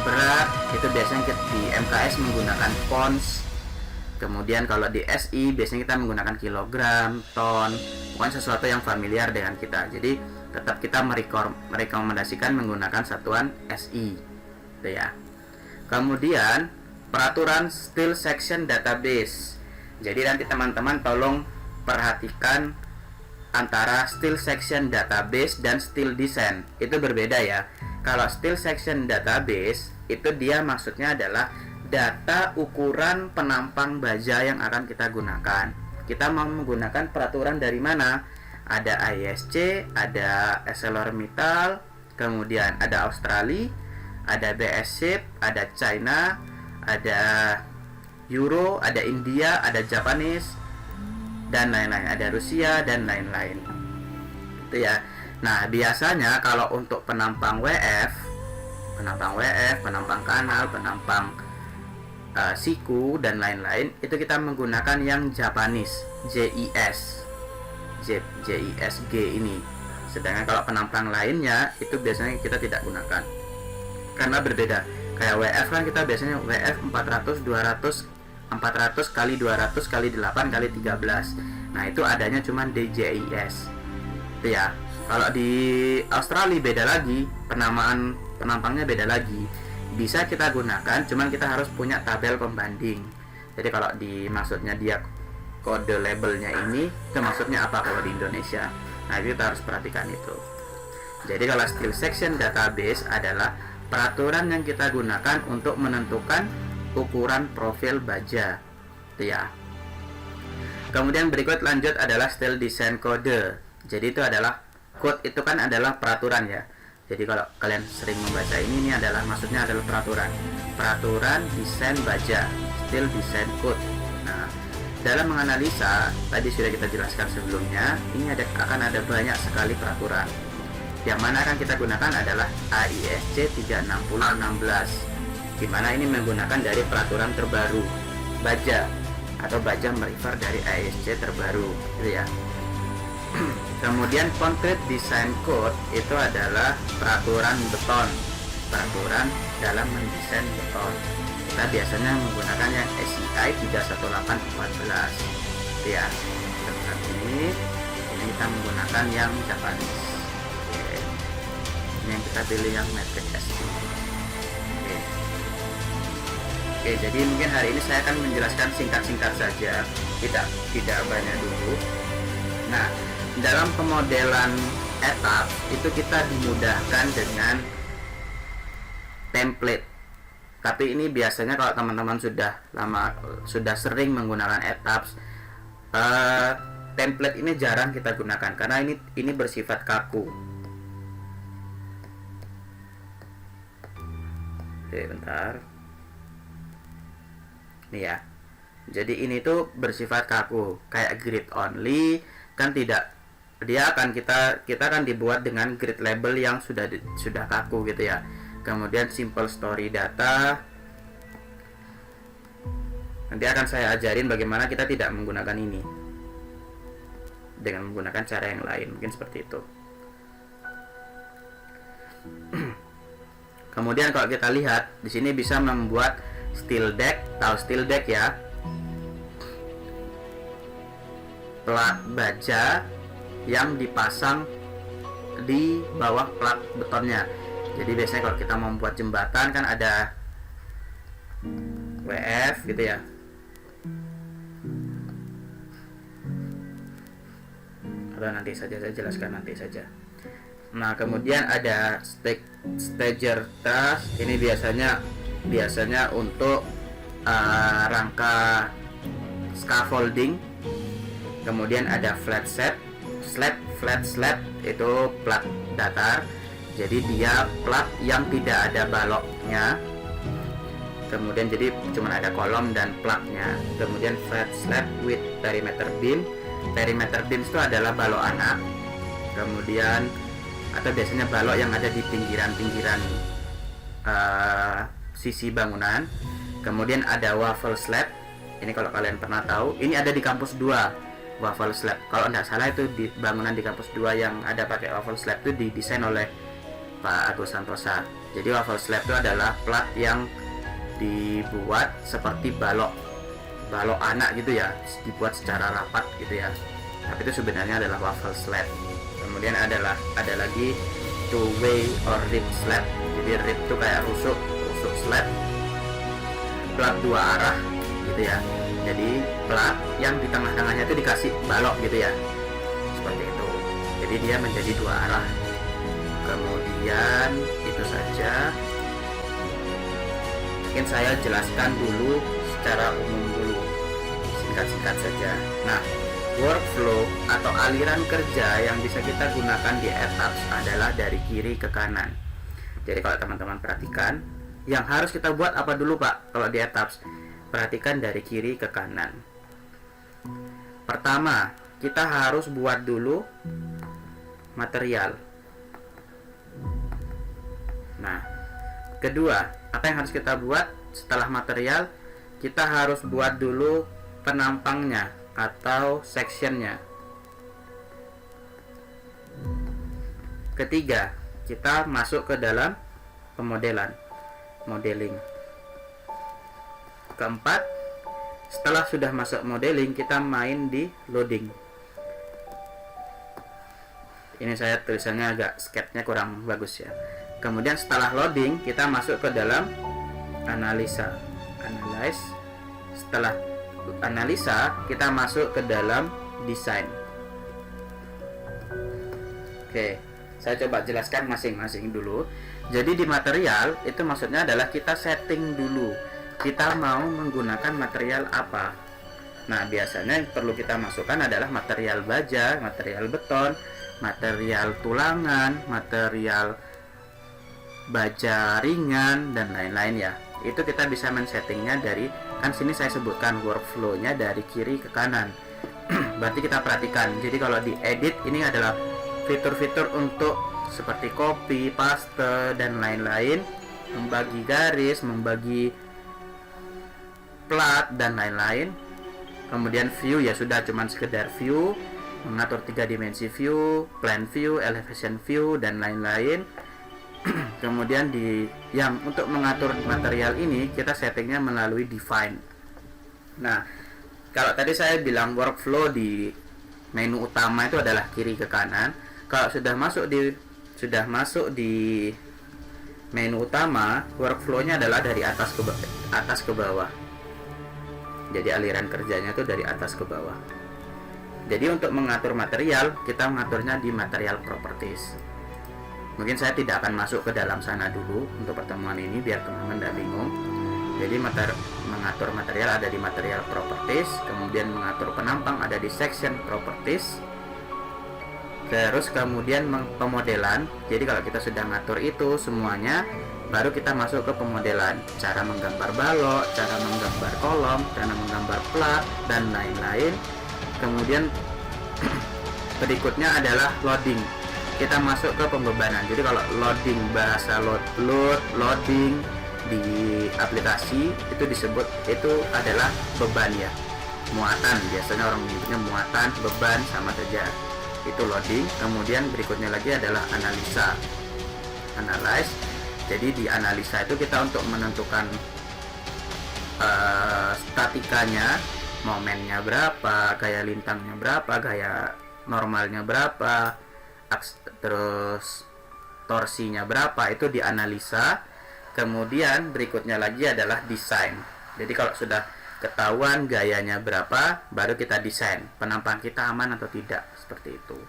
berat itu biasanya di MKS menggunakan pounds. Kemudian kalau di SI biasanya kita menggunakan kilogram, ton, bukan sesuatu yang familiar dengan kita. Jadi tetap kita merekomendasikan menggunakan satuan SI, gitu ya. Kemudian peraturan Steel Section Database. Jadi nanti teman-teman tolong perhatikan antara style section database dan style design, itu berbeda ya. Kalau style section database itu dia maksudnya adalah data ukuran penampang baja yang akan kita gunakan. Kita mau menggunakan peraturan dari mana? Ada ISC, ada ArcelorMittal, kemudian ada Australia, ada BS Ship, ada China, ada Euro, ada India, ada Japanese, dan lain-lain, ada Rusia dan lain-lain. Itu ya. Nah, biasanya kalau untuk penampang WF, penampang kanal, penampang siku dan lain-lain, itu kita menggunakan yang Japanese, JISG ini. Sedangkan kalau penampang lainnya itu biasanya kita tidak gunakan karena berbeda. Kayak WF kan kita biasanya WF 400 kali 200 kali 8 kali 13. Nah, itu adanya cuman di JIS. Itu ya. Kalau di Australia beda lagi, penampangnya beda lagi. Bisa kita gunakan, cuman kita harus punya tabel pembanding. Jadi kalau maksudnya dia kode labelnya ini, itu maksudnya apa kalau di Indonesia? Nah, kita harus perhatikan itu. Jadi kalau style section database adalah peraturan yang kita gunakan untuk menentukan ukuran profil baja. Itu ya. Kemudian berikut lanjut adalah style design code. Jadi itu adalah code, itu kan adalah peraturan ya. Jadi kalau kalian sering membaca ini adalah maksudnya adalah peraturan desain baja, style design code. Nah, dalam menganalisa tadi sudah kita jelaskan sebelumnya, ini akan ada banyak sekali peraturan. Yang mana akan kita gunakan adalah AISC 36016, di mana ini menggunakan dari peraturan terbaru baja, atau baja merefer dari AISC terbaru, gitu ya. Kemudian concrete design code itu adalah peraturan beton, peraturan dalam mendesain beton. Kita biasanya menggunakan yang SCI 31814, ya. Tempat ini kita menggunakan yang Japanese. Oke. Ini yang kita pilih yang metric SC. Oke, jadi mungkin hari ini saya akan menjelaskan singkat-singkat saja, tidak banyak dulu. Nah, dalam pemodelan etap itu kita dimudahkan dengan template. Tapi ini biasanya kalau teman-teman sudah sering menggunakan etaps, template ini jarang kita gunakan karena ini bersifat kaku. Oke, bentar. Nih ya. Jadi ini tuh bersifat kaku, kayak grid only kan tidak, dia akan kita akan dibuat dengan grid label yang sudah kaku gitu ya. Kemudian simple story data, nanti akan saya ajarin bagaimana kita tidak menggunakan ini dengan menggunakan cara yang lain, mungkin seperti itu. Kemudian kalau kita lihat di sini bisa membuat steel deck, tahu steel deck ya, plat baja yang dipasang di bawah plat betonnya. Jadi biasanya kalau kita membuat jembatan kan ada WF gitu ya. Atau nanti saja saya jelaskan nanti saja. Nah, kemudian ada stager truss. Ini biasanya untuk rangka scaffolding. Kemudian ada flat slab itu plat datar. Jadi dia plat yang tidak ada baloknya. Kemudian jadi cuma ada kolom dan platnya. Kemudian flat slab with perimeter beam. Perimeter beam itu adalah balok anak. Kemudian atau biasanya balok yang ada di pinggiran-pinggiran sisi bangunan. Kemudian ada waffle slab. Ini kalau kalian pernah tahu, ini ada di kampus 2. Waffle slab, kalau tidak salah itu di bangunan di kampus 2 yang ada pakai waffle slab itu didesain oleh Pak Agus Santosa. Jadi waffle slab itu adalah plat yang dibuat seperti balok anak gitu ya, dibuat secara rapat gitu ya. Tapi itu sebenarnya adalah waffle slab. Kemudian ada lagi two way or rib slab. Jadi rib itu kayak rusuk slab, plat 2 arah gitu ya. Jadi plat yang di tengah-tengahnya itu dikasih balok gitu ya, seperti itu. Jadi dia menjadi dua arah. Kemudian itu saja. Mungkin saya jelaskan dulu secara umum dulu, singkat-singkat saja. Nah, workflow atau aliran kerja yang bisa kita gunakan di etaps adalah dari kiri ke kanan. Jadi kalau teman-teman perhatikan, yang harus kita buat apa dulu Pak kalau di etaps? Perhatikan dari kiri ke kanan. Pertama, kita harus buat dulu material. Nah, kedua, apa yang harus kita buat setelah material? Kita harus buat dulu penampangnya atau sectionnya. Ketiga, kita masuk ke dalam pemodelan, modeling. Keempat, setelah sudah masuk modeling, kita main di loading. Ini saya tulisannya agak sketnya kurang bagus ya. Kemudian setelah loading, kita masuk ke dalam analisa, analyze. Setelah analisa, kita masuk ke dalam desain. Oke, saya coba jelaskan masing-masing dulu. Jadi di material itu maksudnya adalah kita setting dulu, kita mau menggunakan material apa. Nah, biasanya yang perlu kita masukkan adalah material baja, material beton, material tulangan, material baja ringan, dan lain-lain ya. Itu kita bisa men-settingnya dari, kan sini saya sebutkan workflow-nya dari kiri ke kanan. Berarti kita perhatikan. Jadi kalau di edit ini adalah fitur-fitur untuk seperti copy, paste, dan lain-lain, membagi garis, membagi plat, dan lain-lain. Kemudian view ya sudah cuman sekedar view, mengatur 3 dimensi view, plan view, elevation view, dan lain-lain. Kemudian di yang untuk mengatur material ini kita settingnya melalui define. Nah, kalau tadi saya bilang workflow di menu utama itu adalah kiri ke kanan. Kalau sudah masuk di menu utama, workflow-nya adalah dari atas ke bawah. Jadi aliran kerjanya itu dari atas ke bawah. Jadi untuk mengatur material, kita mengaturnya di material properties. Mungkin saya tidak akan masuk ke dalam sana dulu untuk pertemuan ini biar teman-teman tidak bingung. Jadi mengatur material ada di material properties, kemudian mengatur penampang ada di section properties. Terus kemudian pemodelan. Jadi kalau kita sudah ngatur itu semuanya, baru kita masuk ke pemodelan. Cara menggambar balok, cara menggambar kolom, cara menggambar plat, dan lain-lain. Kemudian berikutnya adalah loading. Kita masuk ke pembebanan. Jadi kalau loading, bahasa loading di aplikasi itu disebut, itu adalah beban ya, muatan. Biasanya orang menyebutnya muatan, beban sama saja, itu loading. Kemudian berikutnya lagi adalah analisa, analyze. Jadi di analisa itu kita untuk menentukan statikanya, momennya berapa, gaya lintangnya berapa, gaya normalnya berapa, terus torsinya berapa, itu dianalisa. Kemudian berikutnya lagi adalah desain. Jadi kalau sudah ketahuan gayanya berapa, baru kita desain penampang kita aman atau tidak, seperti itu.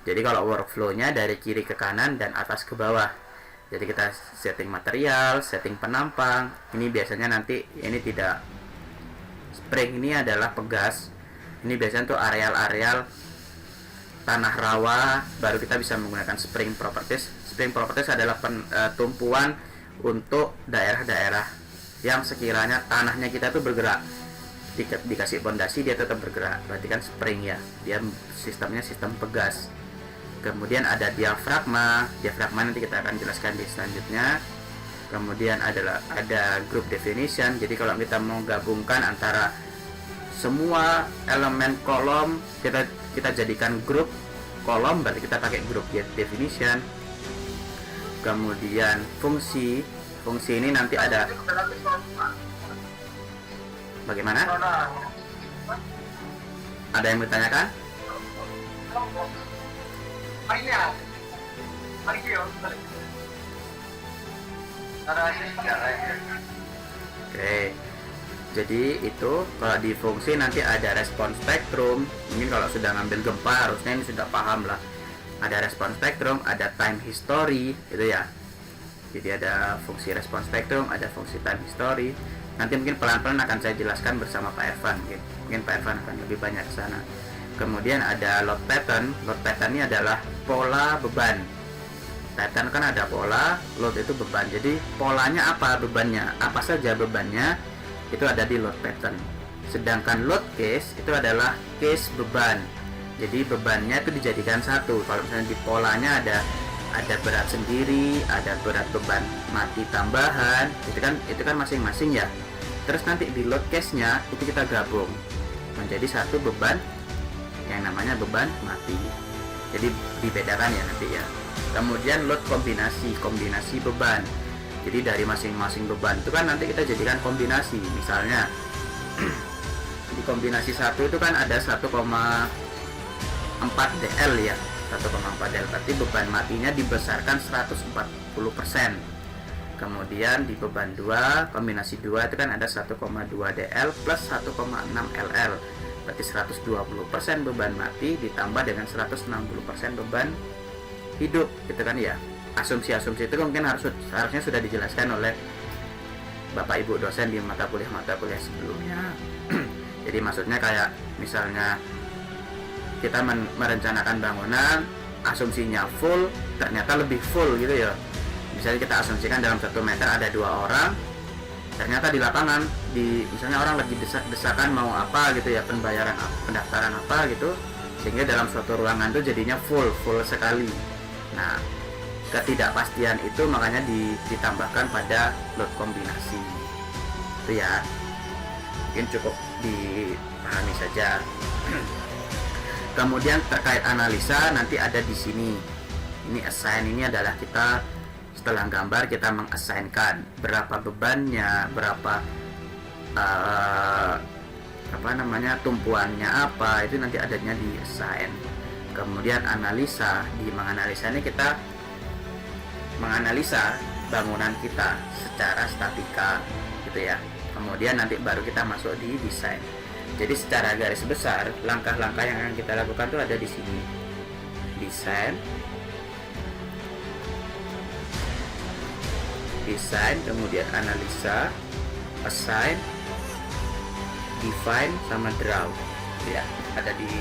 Jadi kalau workflow-nya dari kiri ke kanan dan atas ke bawah. Jadi kita setting material, setting penampang. Ini biasanya nanti ini tidak, spring ini adalah pegas. Ini biasanya untuk areal-areal tanah rawa, baru kita bisa menggunakan spring properties. Spring properties adalah tumpuan untuk daerah-daerah yang sekiranya tanahnya kita tuh bergerak, dikasih pondasi dia tetap bergerak, berarti kan spring ya, dia sistemnya sistem pegas. Kemudian ada diafragma nanti kita akan jelaskan di selanjutnya. Kemudian ada group definition. Jadi kalau kita mau gabungkan antara semua elemen kolom, kita jadikan grup kolom, berarti kita pakai group definition. Kemudian fungsi ini nanti ada bagaimana? Ada yang bertanyakan? Oke. Jadi itu kalau di fungsi nanti ada respon spektrum. Mungkin kalau sudah ngambil gempa harusnya ini sudah paham lah. Ada respon spektrum, ada time history gitu ya. Jadi ada fungsi respon spektrum, ada fungsi time history. Nanti mungkin pelan-pelan akan saya jelaskan bersama Pak Ervan. Mungkin Pak Ervan akan lebih banyak ke sana. Kemudian ada load pattern. Load pattern ini adalah pola beban. Pattern kan ada pola, load itu beban. Jadi polanya apa bebannya? Apa saja bebannya? Itu ada di load pattern. Sedangkan load case itu adalah case beban. Jadi bebannya itu dijadikan satu. Kalau misalnya di polanya ada berat sendiri, ada berat beban mati tambahan, itu kan masing-masing ya. Terus nanti di load case-nya itu kita gabung menjadi satu beban yang namanya beban mati. Jadi dibedakan ya nanti ya. Kemudian load kombinasi beban. Jadi dari masing-masing beban itu kan nanti kita jadikan kombinasi. Misalnya di kombinasi satu itu kan ada 1,4 DL ya, 1,4 DL berarti beban matinya dibesarkan 140%. Kemudian di beban 2 kombinasi 2 itu kan ada 1,2 DL plus 1,6 LL, berarti 120% beban mati ditambah dengan 160% beban hidup gitu kan ya. Asumsi-asumsi itu mungkin harusnya sudah dijelaskan oleh Bapak Ibu dosen di mata kuliah sebelumnya. Jadi maksudnya kayak misalnya kita merencanakan bangunan, asumsinya full, ternyata lebih full gitu ya. Misalnya kita asumsikan dalam 1 meter ada 2 orang, ternyata di lapangan misalnya orang lagi desak-desakan mau apa gitu ya, pendaftaran apa gitu, sehingga dalam suatu ruangan itu jadinya full sekali. Nah, ketidakpastian itu makanya ditambahkan pada load kombinasi itu ya. Mungkin cukup dipahami saja. Kemudian terkait analisa nanti ada di sini. Ini assign, ini adalah kita setelah gambar kita mengassignkan berapa bebannya, berapa tumpuannya apa, itu nanti adanya di assign. Kemudian analisa, di menganalisa ini kita menganalisa bangunan kita secara statika gitu ya. Kemudian nanti baru kita masuk di desain. Jadi secara garis besar langkah-langkah yang akan kita lakukan itu ada di sini. Desain, kemudian analisa, assign, define sama draw. Ya, ada di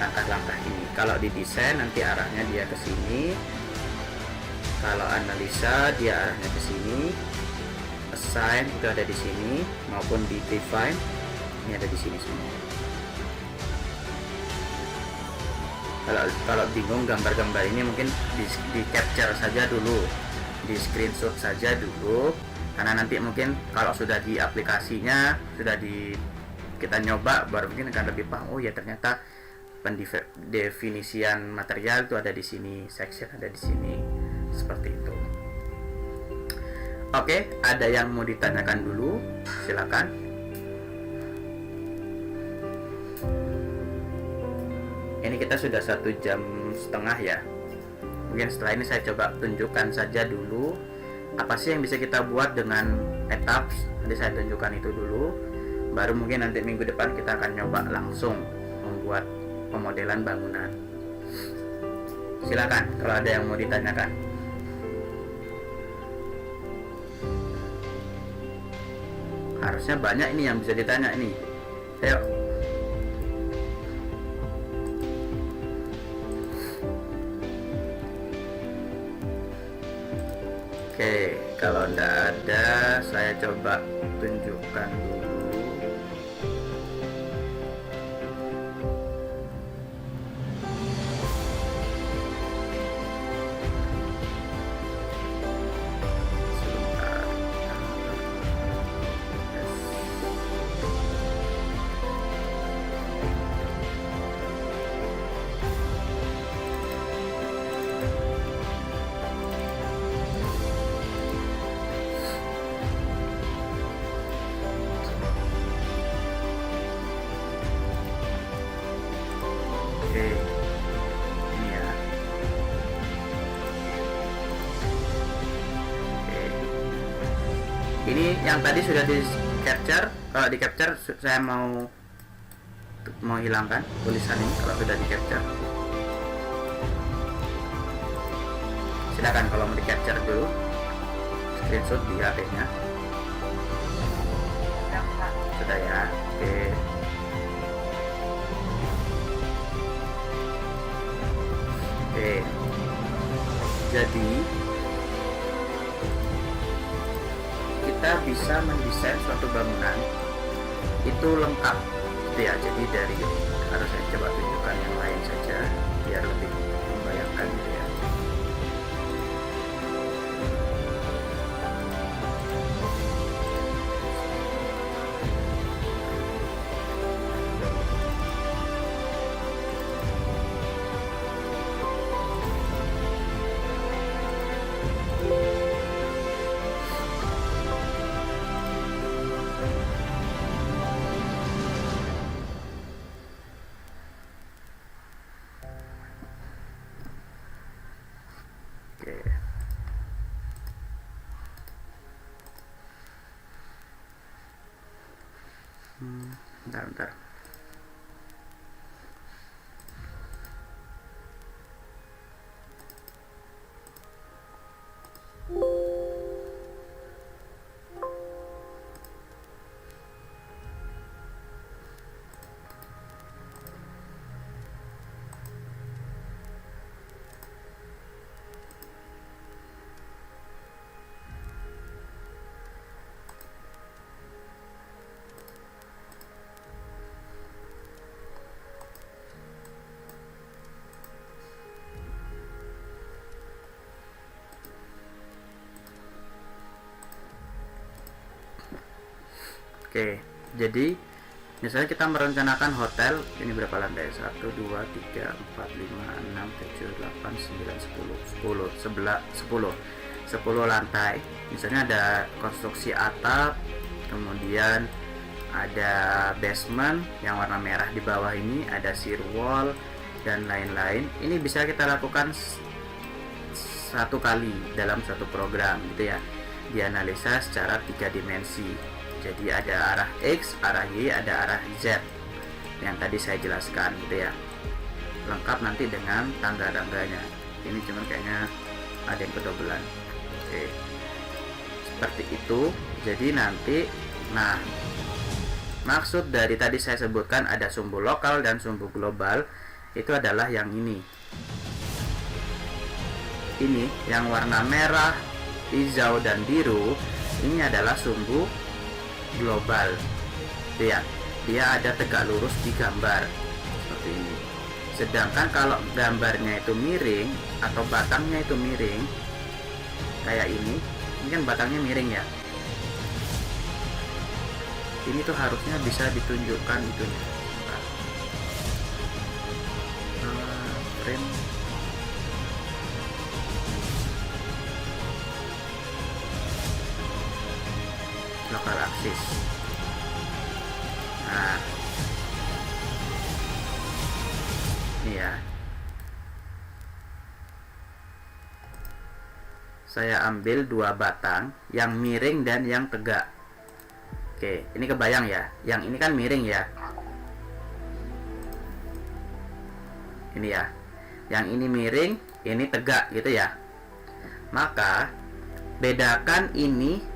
langkah-langkah ini. Kalau di desain nanti arahnya dia ke sini. Kalau analisa dia arahnya ke sini, assign itu ada di sini, maupun di define ini ada di sini semua. Kalau bingung gambar-gambar ini mungkin di capture saja dulu, di screenshot saja dulu, karena nanti mungkin kalau sudah di aplikasinya kita nyoba baru mungkin akan lebih paham. Oh ya ternyata pendefinisian material itu ada di sini, section ada di sini. Seperti itu. Oke, ada yang mau ditanyakan dulu? Silakan. Ini kita sudah 1,5 jam ya. Mungkin setelah ini saya coba tunjukkan saja dulu apa sih yang bisa kita buat dengan etaps. Nanti saya tunjukkan itu dulu. Baru mungkin nanti minggu depan kita akan nyoba langsung membuat pemodelan bangunan. Silakan kalau ada yang mau ditanyakan. Harusnya banyak ini yang bisa ditanya ini. Ayo. Oke, kalau tidak ada, saya coba tunjukkan dulu. Oke, ini ya. Oke. Ini yang tadi sudah capture, kalau di capture saya mau hilangkan tulisan ini kalau sudah di capture. Silakan kalau mau di capture dulu, screenshot di HP-nya. Sudah ya, oke. Oke, jadi kita bisa mendesain suatu bangunan itu lengkap gitu ya. Jadi dari, harus saya coba tunjukkan yang lain saja biar lebih membayangkan gitu ya. Oke. Bentar. Oke, jadi misalnya kita merencanakan hotel, ini berapa lantai? 1, 2, 3, 4, 5, 6, 7, 8, 9, 10 10 lantai. Misalnya ada konstruksi atap, kemudian ada basement yang warna merah di bawah ini, ada shear wall dan lain-lain. Ini bisa kita lakukan satu kali dalam satu program gitu ya, dianalisa secara 3 dimensi. Jadi ada arah X, arah Y, ada arah Z yang tadi saya jelaskan gitu ya, lengkap nanti dengan tangga-tangganya. Ini cuman kayaknya ada yang kedobelan. Oke, seperti itu. Jadi nanti, nah, maksud dari tadi saya sebutkan ada sumbu lokal dan sumbu global, itu adalah yang ini yang warna merah, hijau dan biru. Ini adalah sumbu global ya, dia ada tegak lurus di gambar seperti ini. Sedangkan kalau gambarnya itu miring atau batangnya itu miring kayak ini kan batangnya miring ya, ini tuh harusnya bisa ditunjukkan itunya. Frame lokal aksis. Nah, ini ya, saya ambil 2 batang yang miring dan yang tegak. Oke, ini kebayang ya, yang ini kan miring ya, ini ya, yang ini miring, ini tegak gitu ya. Maka bedakan ini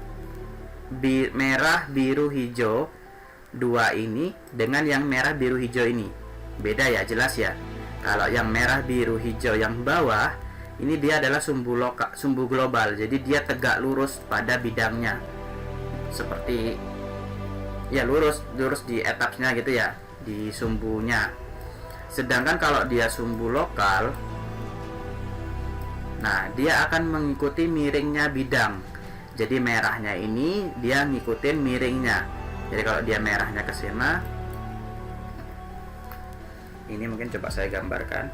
merah biru hijau 2 ini dengan yang merah biru hijau ini, beda ya, jelas ya. Kalau yang merah biru hijau yang bawah ini dia adalah sumbu global, jadi dia tegak lurus pada bidangnya, seperti ya lurus di etapsnya gitu ya, di sumbunya. Sedangkan kalau dia sumbu lokal, nah dia akan mengikuti miringnya bidang. Jadi merahnya ini dia ngikutin miringnya. Jadi kalau dia merahnya ke sana, ini mungkin coba saya gambarkan.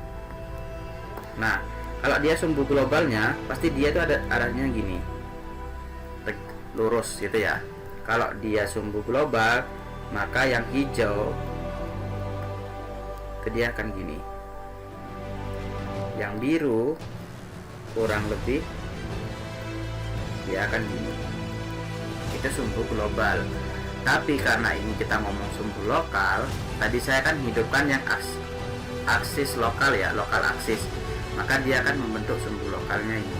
Nah, kalau dia sumbu globalnya, pasti dia itu ada arahnya gini, lurus gitu ya. Kalau dia sumbu global, maka yang hijau ke dia akan gini. Yang biru kurang lebih dia akan gini. Itu sumbu global. Tapi karena ini kita ngomong sumbu lokal, tadi saya kan hidupkan yang aksis lokal ya, lokal aksis, maka dia akan membentuk sumbu lokalnya ini,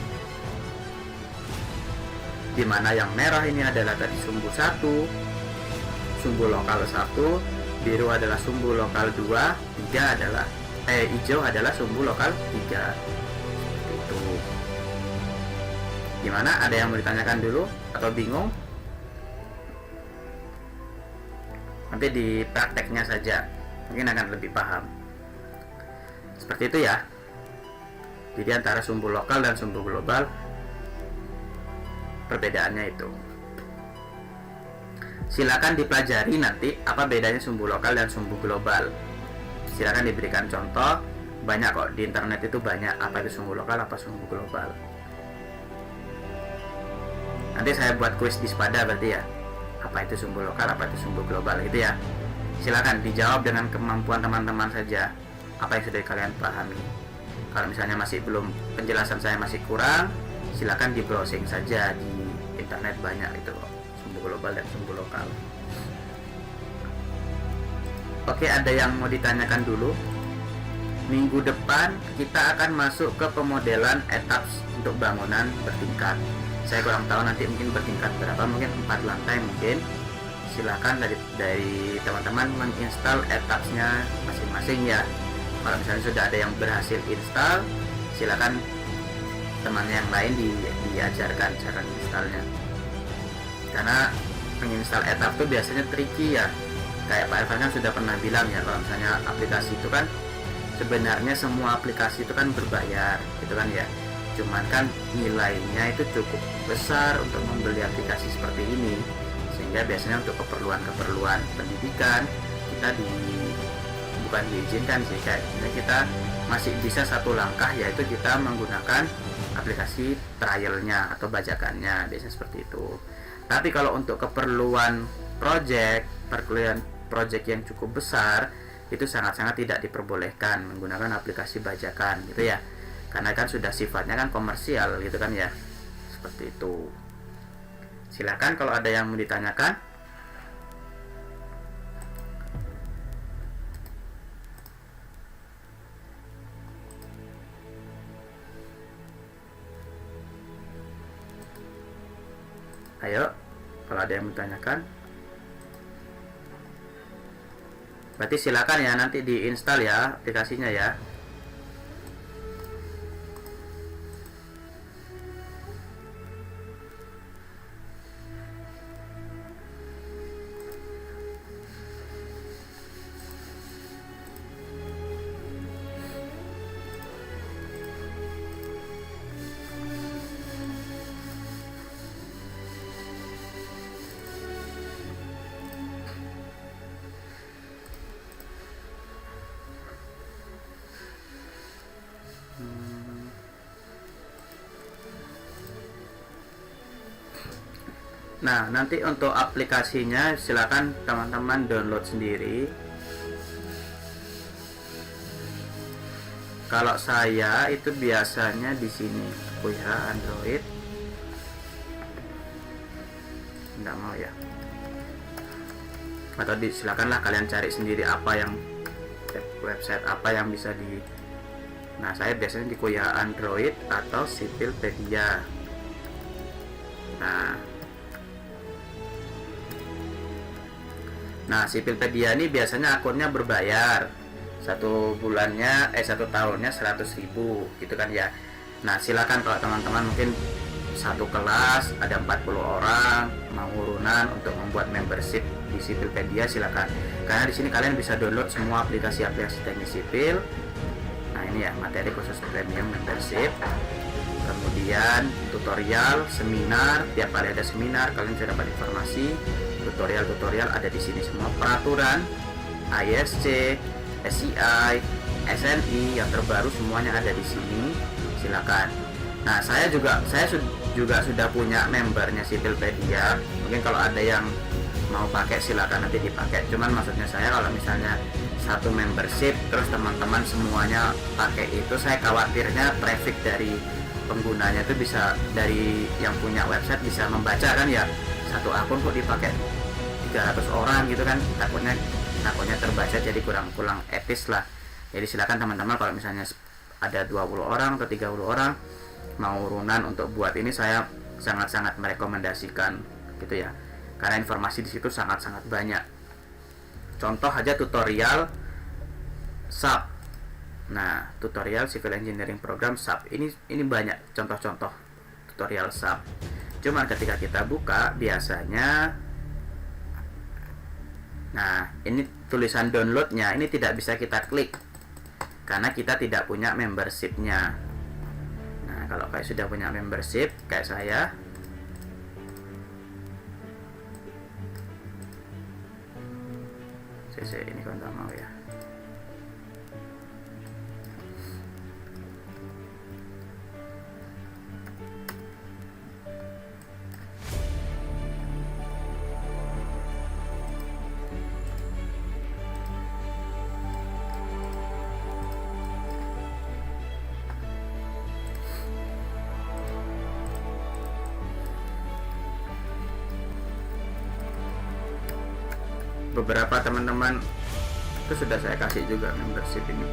dimana yang merah ini adalah tadi sumbu 1, sumbu lokal 1, biru adalah sumbu lokal 2, 3 adalah hijau adalah sumbu lokal 3. Seperti itu. Gimana? Ada yang mau ditanyakan dulu atau bingung? Nanti di prakteknya saja mungkin akan lebih paham. Seperti itu ya. Jadi antara sumbu lokal dan sumbu global perbedaannya itu. Silakan dipelajari nanti apa bedanya sumbu lokal dan sumbu global. Silakan diberikan contoh. Banyak kok di internet itu banyak apa itu sumbu lokal, apa sumbu global. Nanti saya buat kuis di Spada berarti ya. Apa itu sumbu lokal, apa itu sumbu global gitu ya. Silakan dijawab dengan kemampuan teman-teman saja. Apa yang sudah kalian pahami. Kalau misalnya masih belum, penjelasan saya masih kurang, silakan di browsing saja di internet, banyak itu sumbu global dan sumbu lokal. Oke, ada yang mau ditanyakan dulu? Minggu depan kita akan masuk ke pemodelan etaps untuk bangunan bertingkat. Saya kurang tahu nanti mungkin bertingkat berapa, mungkin 4 lantai mungkin. Silakan dari teman-teman menginstal etapsnya masing-masing ya. Kalau misalnya sudah ada yang berhasil install, silakan teman yang lain diajarkan cara installnya. Karena menginstal etap itu biasanya tricky ya. Kayak Pak Irfan kan sudah pernah bilang ya, kalau misalnya aplikasi itu kan sebenarnya semua aplikasi itu kan berbayar gitu kan ya. Cuman kan nilainya itu cukup besar untuk membeli aplikasi seperti ini, sehingga biasanya untuk keperluan pendidikan kita bukan diizinkan sih, kayaknya kita masih bisa satu langkah, yaitu kita menggunakan aplikasi trialnya atau bajakannya, biasanya seperti itu. Tapi kalau untuk keperluan project yang cukup besar, itu sangat-sangat tidak diperbolehkan menggunakan aplikasi bajakan gitu ya, karena kan sudah sifatnya kan komersial gitu kan ya, seperti itu. Silakan kalau ada yang mau ditanyakan. Ayo, kalau ada yang mau ditanyakan. Berarti silakan ya, nanti diinstal ya aplikasinya ya. Nah, nanti untuk aplikasinya silakan teman-teman download sendiri. Kalau saya itu biasanya di sini, oh ya, Android. Enggak mau ya. Atau silakanlah kalian cari sendiri apa yang website apa yang bisa di. Nah, saya biasanya di Kuya Android atau Sipilpedia. Nah, Sipilpedia ini biasanya akunnya berbayar. Satu tahunnya 100.000 gitu kan ya. Nah, silakan kalau teman-teman mungkin satu kelas ada 40 orang mau urunan untuk membuat membership di Sipilpedia, silakan. Karena di sini kalian bisa download semua aplikasi-aplikasi teknik sipil. Nah, ini ya materi khusus premium membership. Kemudian tutorial, seminar, tiap kali ada seminar kalian bisa dapat informasi. Tutorial ada di sini semua, peraturan ISC, SCI, SNI yang terbaru semuanya ada di sini. Silakan. Nah, saya juga sudah punya membernya Sipilpedia. Mungkin kalau ada yang mau pakai silakan nanti dipakai. Cuman maksudnya saya kalau misalnya satu membership terus teman-teman semuanya pakai itu, saya khawatirnya traffic dari penggunanya itu bisa, dari yang punya website bisa membaca kan ya, satu akun kok dipakai 300 orang gitu kan, takutnya terbaca jadi kurang etis lah. Jadi silakan teman-teman, kalau misalnya ada 20 orang atau 30 orang mau urunan untuk buat ini, saya sangat-sangat merekomendasikan gitu ya, karena informasi di situ sangat-sangat banyak. Contoh aja tutorial SAP. Nah, tutorial Civil Engineering Program SAP ini banyak contoh-contoh tutorial SAP. Cuma ketika kita buka biasanya, nah ini tulisan downloadnya ini tidak bisa kita klik karena kita tidak punya membershipnya. Nah, kalau kayak sudah punya membership kayak saya, ini kalau nggak mau ya. Beberapa teman-teman itu sudah saya kasih juga membership ini.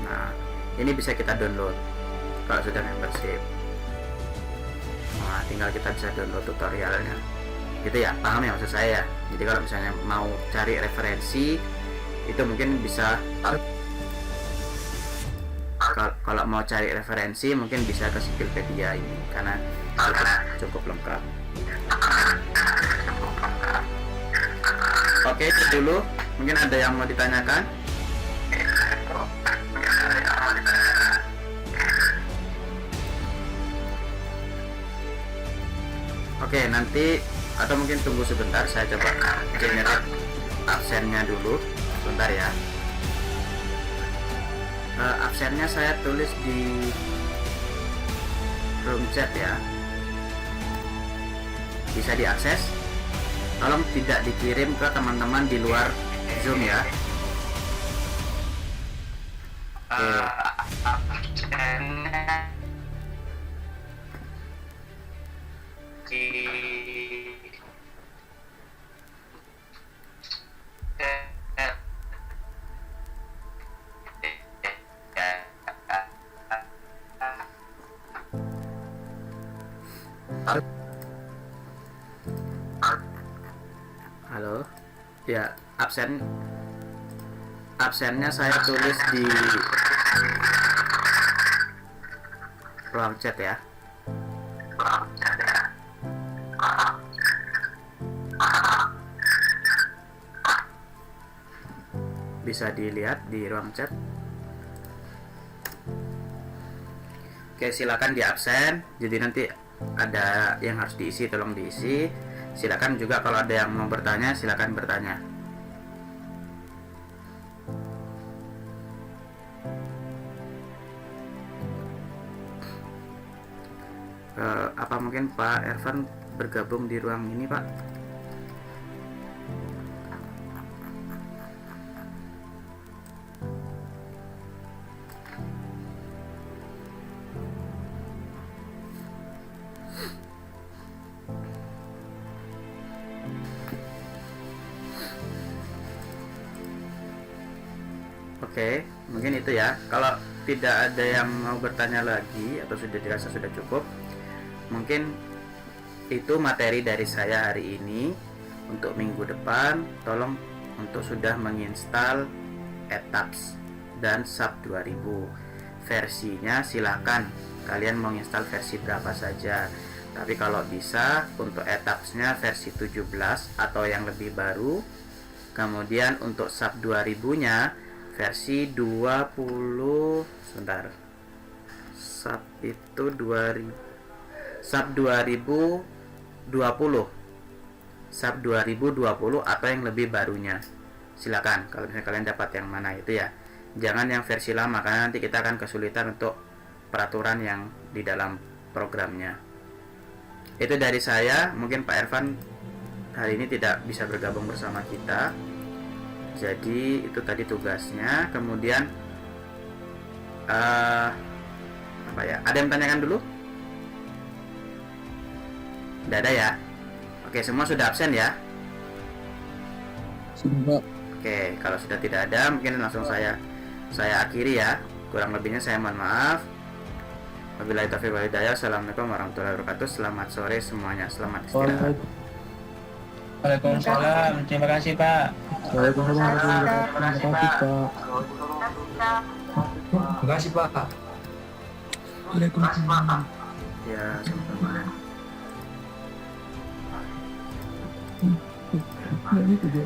Nah, ini bisa kita download kalau sudah membership. Nah, tinggal kita bisa download tutorialnya gitu ya, paham ya maksud saya? Jadi kalau misalnya mau cari referensi itu mungkin bisa, kalau mau cari referensi mungkin bisa ke Civilpedia ini karena cukup lengkap. Oke, itu dulu. Mungkin ada yang mau ditanyakan? Oke, nanti atau mungkin tunggu sebentar, saya coba generate absennya dulu. Sebentar ya. Absennya saya tulis di room chat ya. Bisa diakses. Tolong tidak dikirim ke teman-teman di luar Zoom ya. Halo, ya absennya saya tulis di ruang chat ya. Bisa dilihat di ruang chat. Oke, silakan di absen. Jadi nanti ada yang harus diisi, tolong diisi. Silakan juga kalau ada yang mau bertanya, silakan bertanya. Apa mungkin Pak Ervan bergabung di ruang ini, Pak? Oke, mungkin itu ya. Kalau tidak ada yang mau bertanya lagi atau sudah dirasa sudah cukup, mungkin itu materi dari saya hari ini. Untuk minggu depan, tolong untuk sudah menginstal ETAPS dan SAP 2000. Versinya silakan kalian mau install versi berapa saja. Tapi kalau bisa untuk ETAPS-nya versi 17 atau yang lebih baru. Kemudian untuk SAP 2000-nya versi 20, sebentar, SAP itu 2000, SAP 2020, SAP 2020 atau yang lebih barunya. Silakan kalau misalnya kalian dapat yang mana itu ya. Jangan yang versi lama karena nanti kita akan kesulitan untuk peraturan yang di dalam programnya. Itu dari saya. Mungkin Pak Ervan hari ini tidak bisa bergabung bersama kita. Jadi itu tadi tugasnya. Kemudian apa ya? Ada yang tanyakan dulu? Tidak ada ya? Oke, semua sudah absen ya? Sudah. Oke, kalau sudah tidak ada, mungkin langsung saya akhiri ya. Kurang lebihnya saya mohon maaf. Wabillahi taufiq wal hidayah. Assalamualaikum warahmatullahi wabarakatuh. Selamat sore semuanya. Selamat istirahat. Waalaikumsalam. Terima kasih Pak. Waalaikumsalam. Terima kasih Pak. Terima kasih Pak. Ya, sama-sama. Nah, itu dia.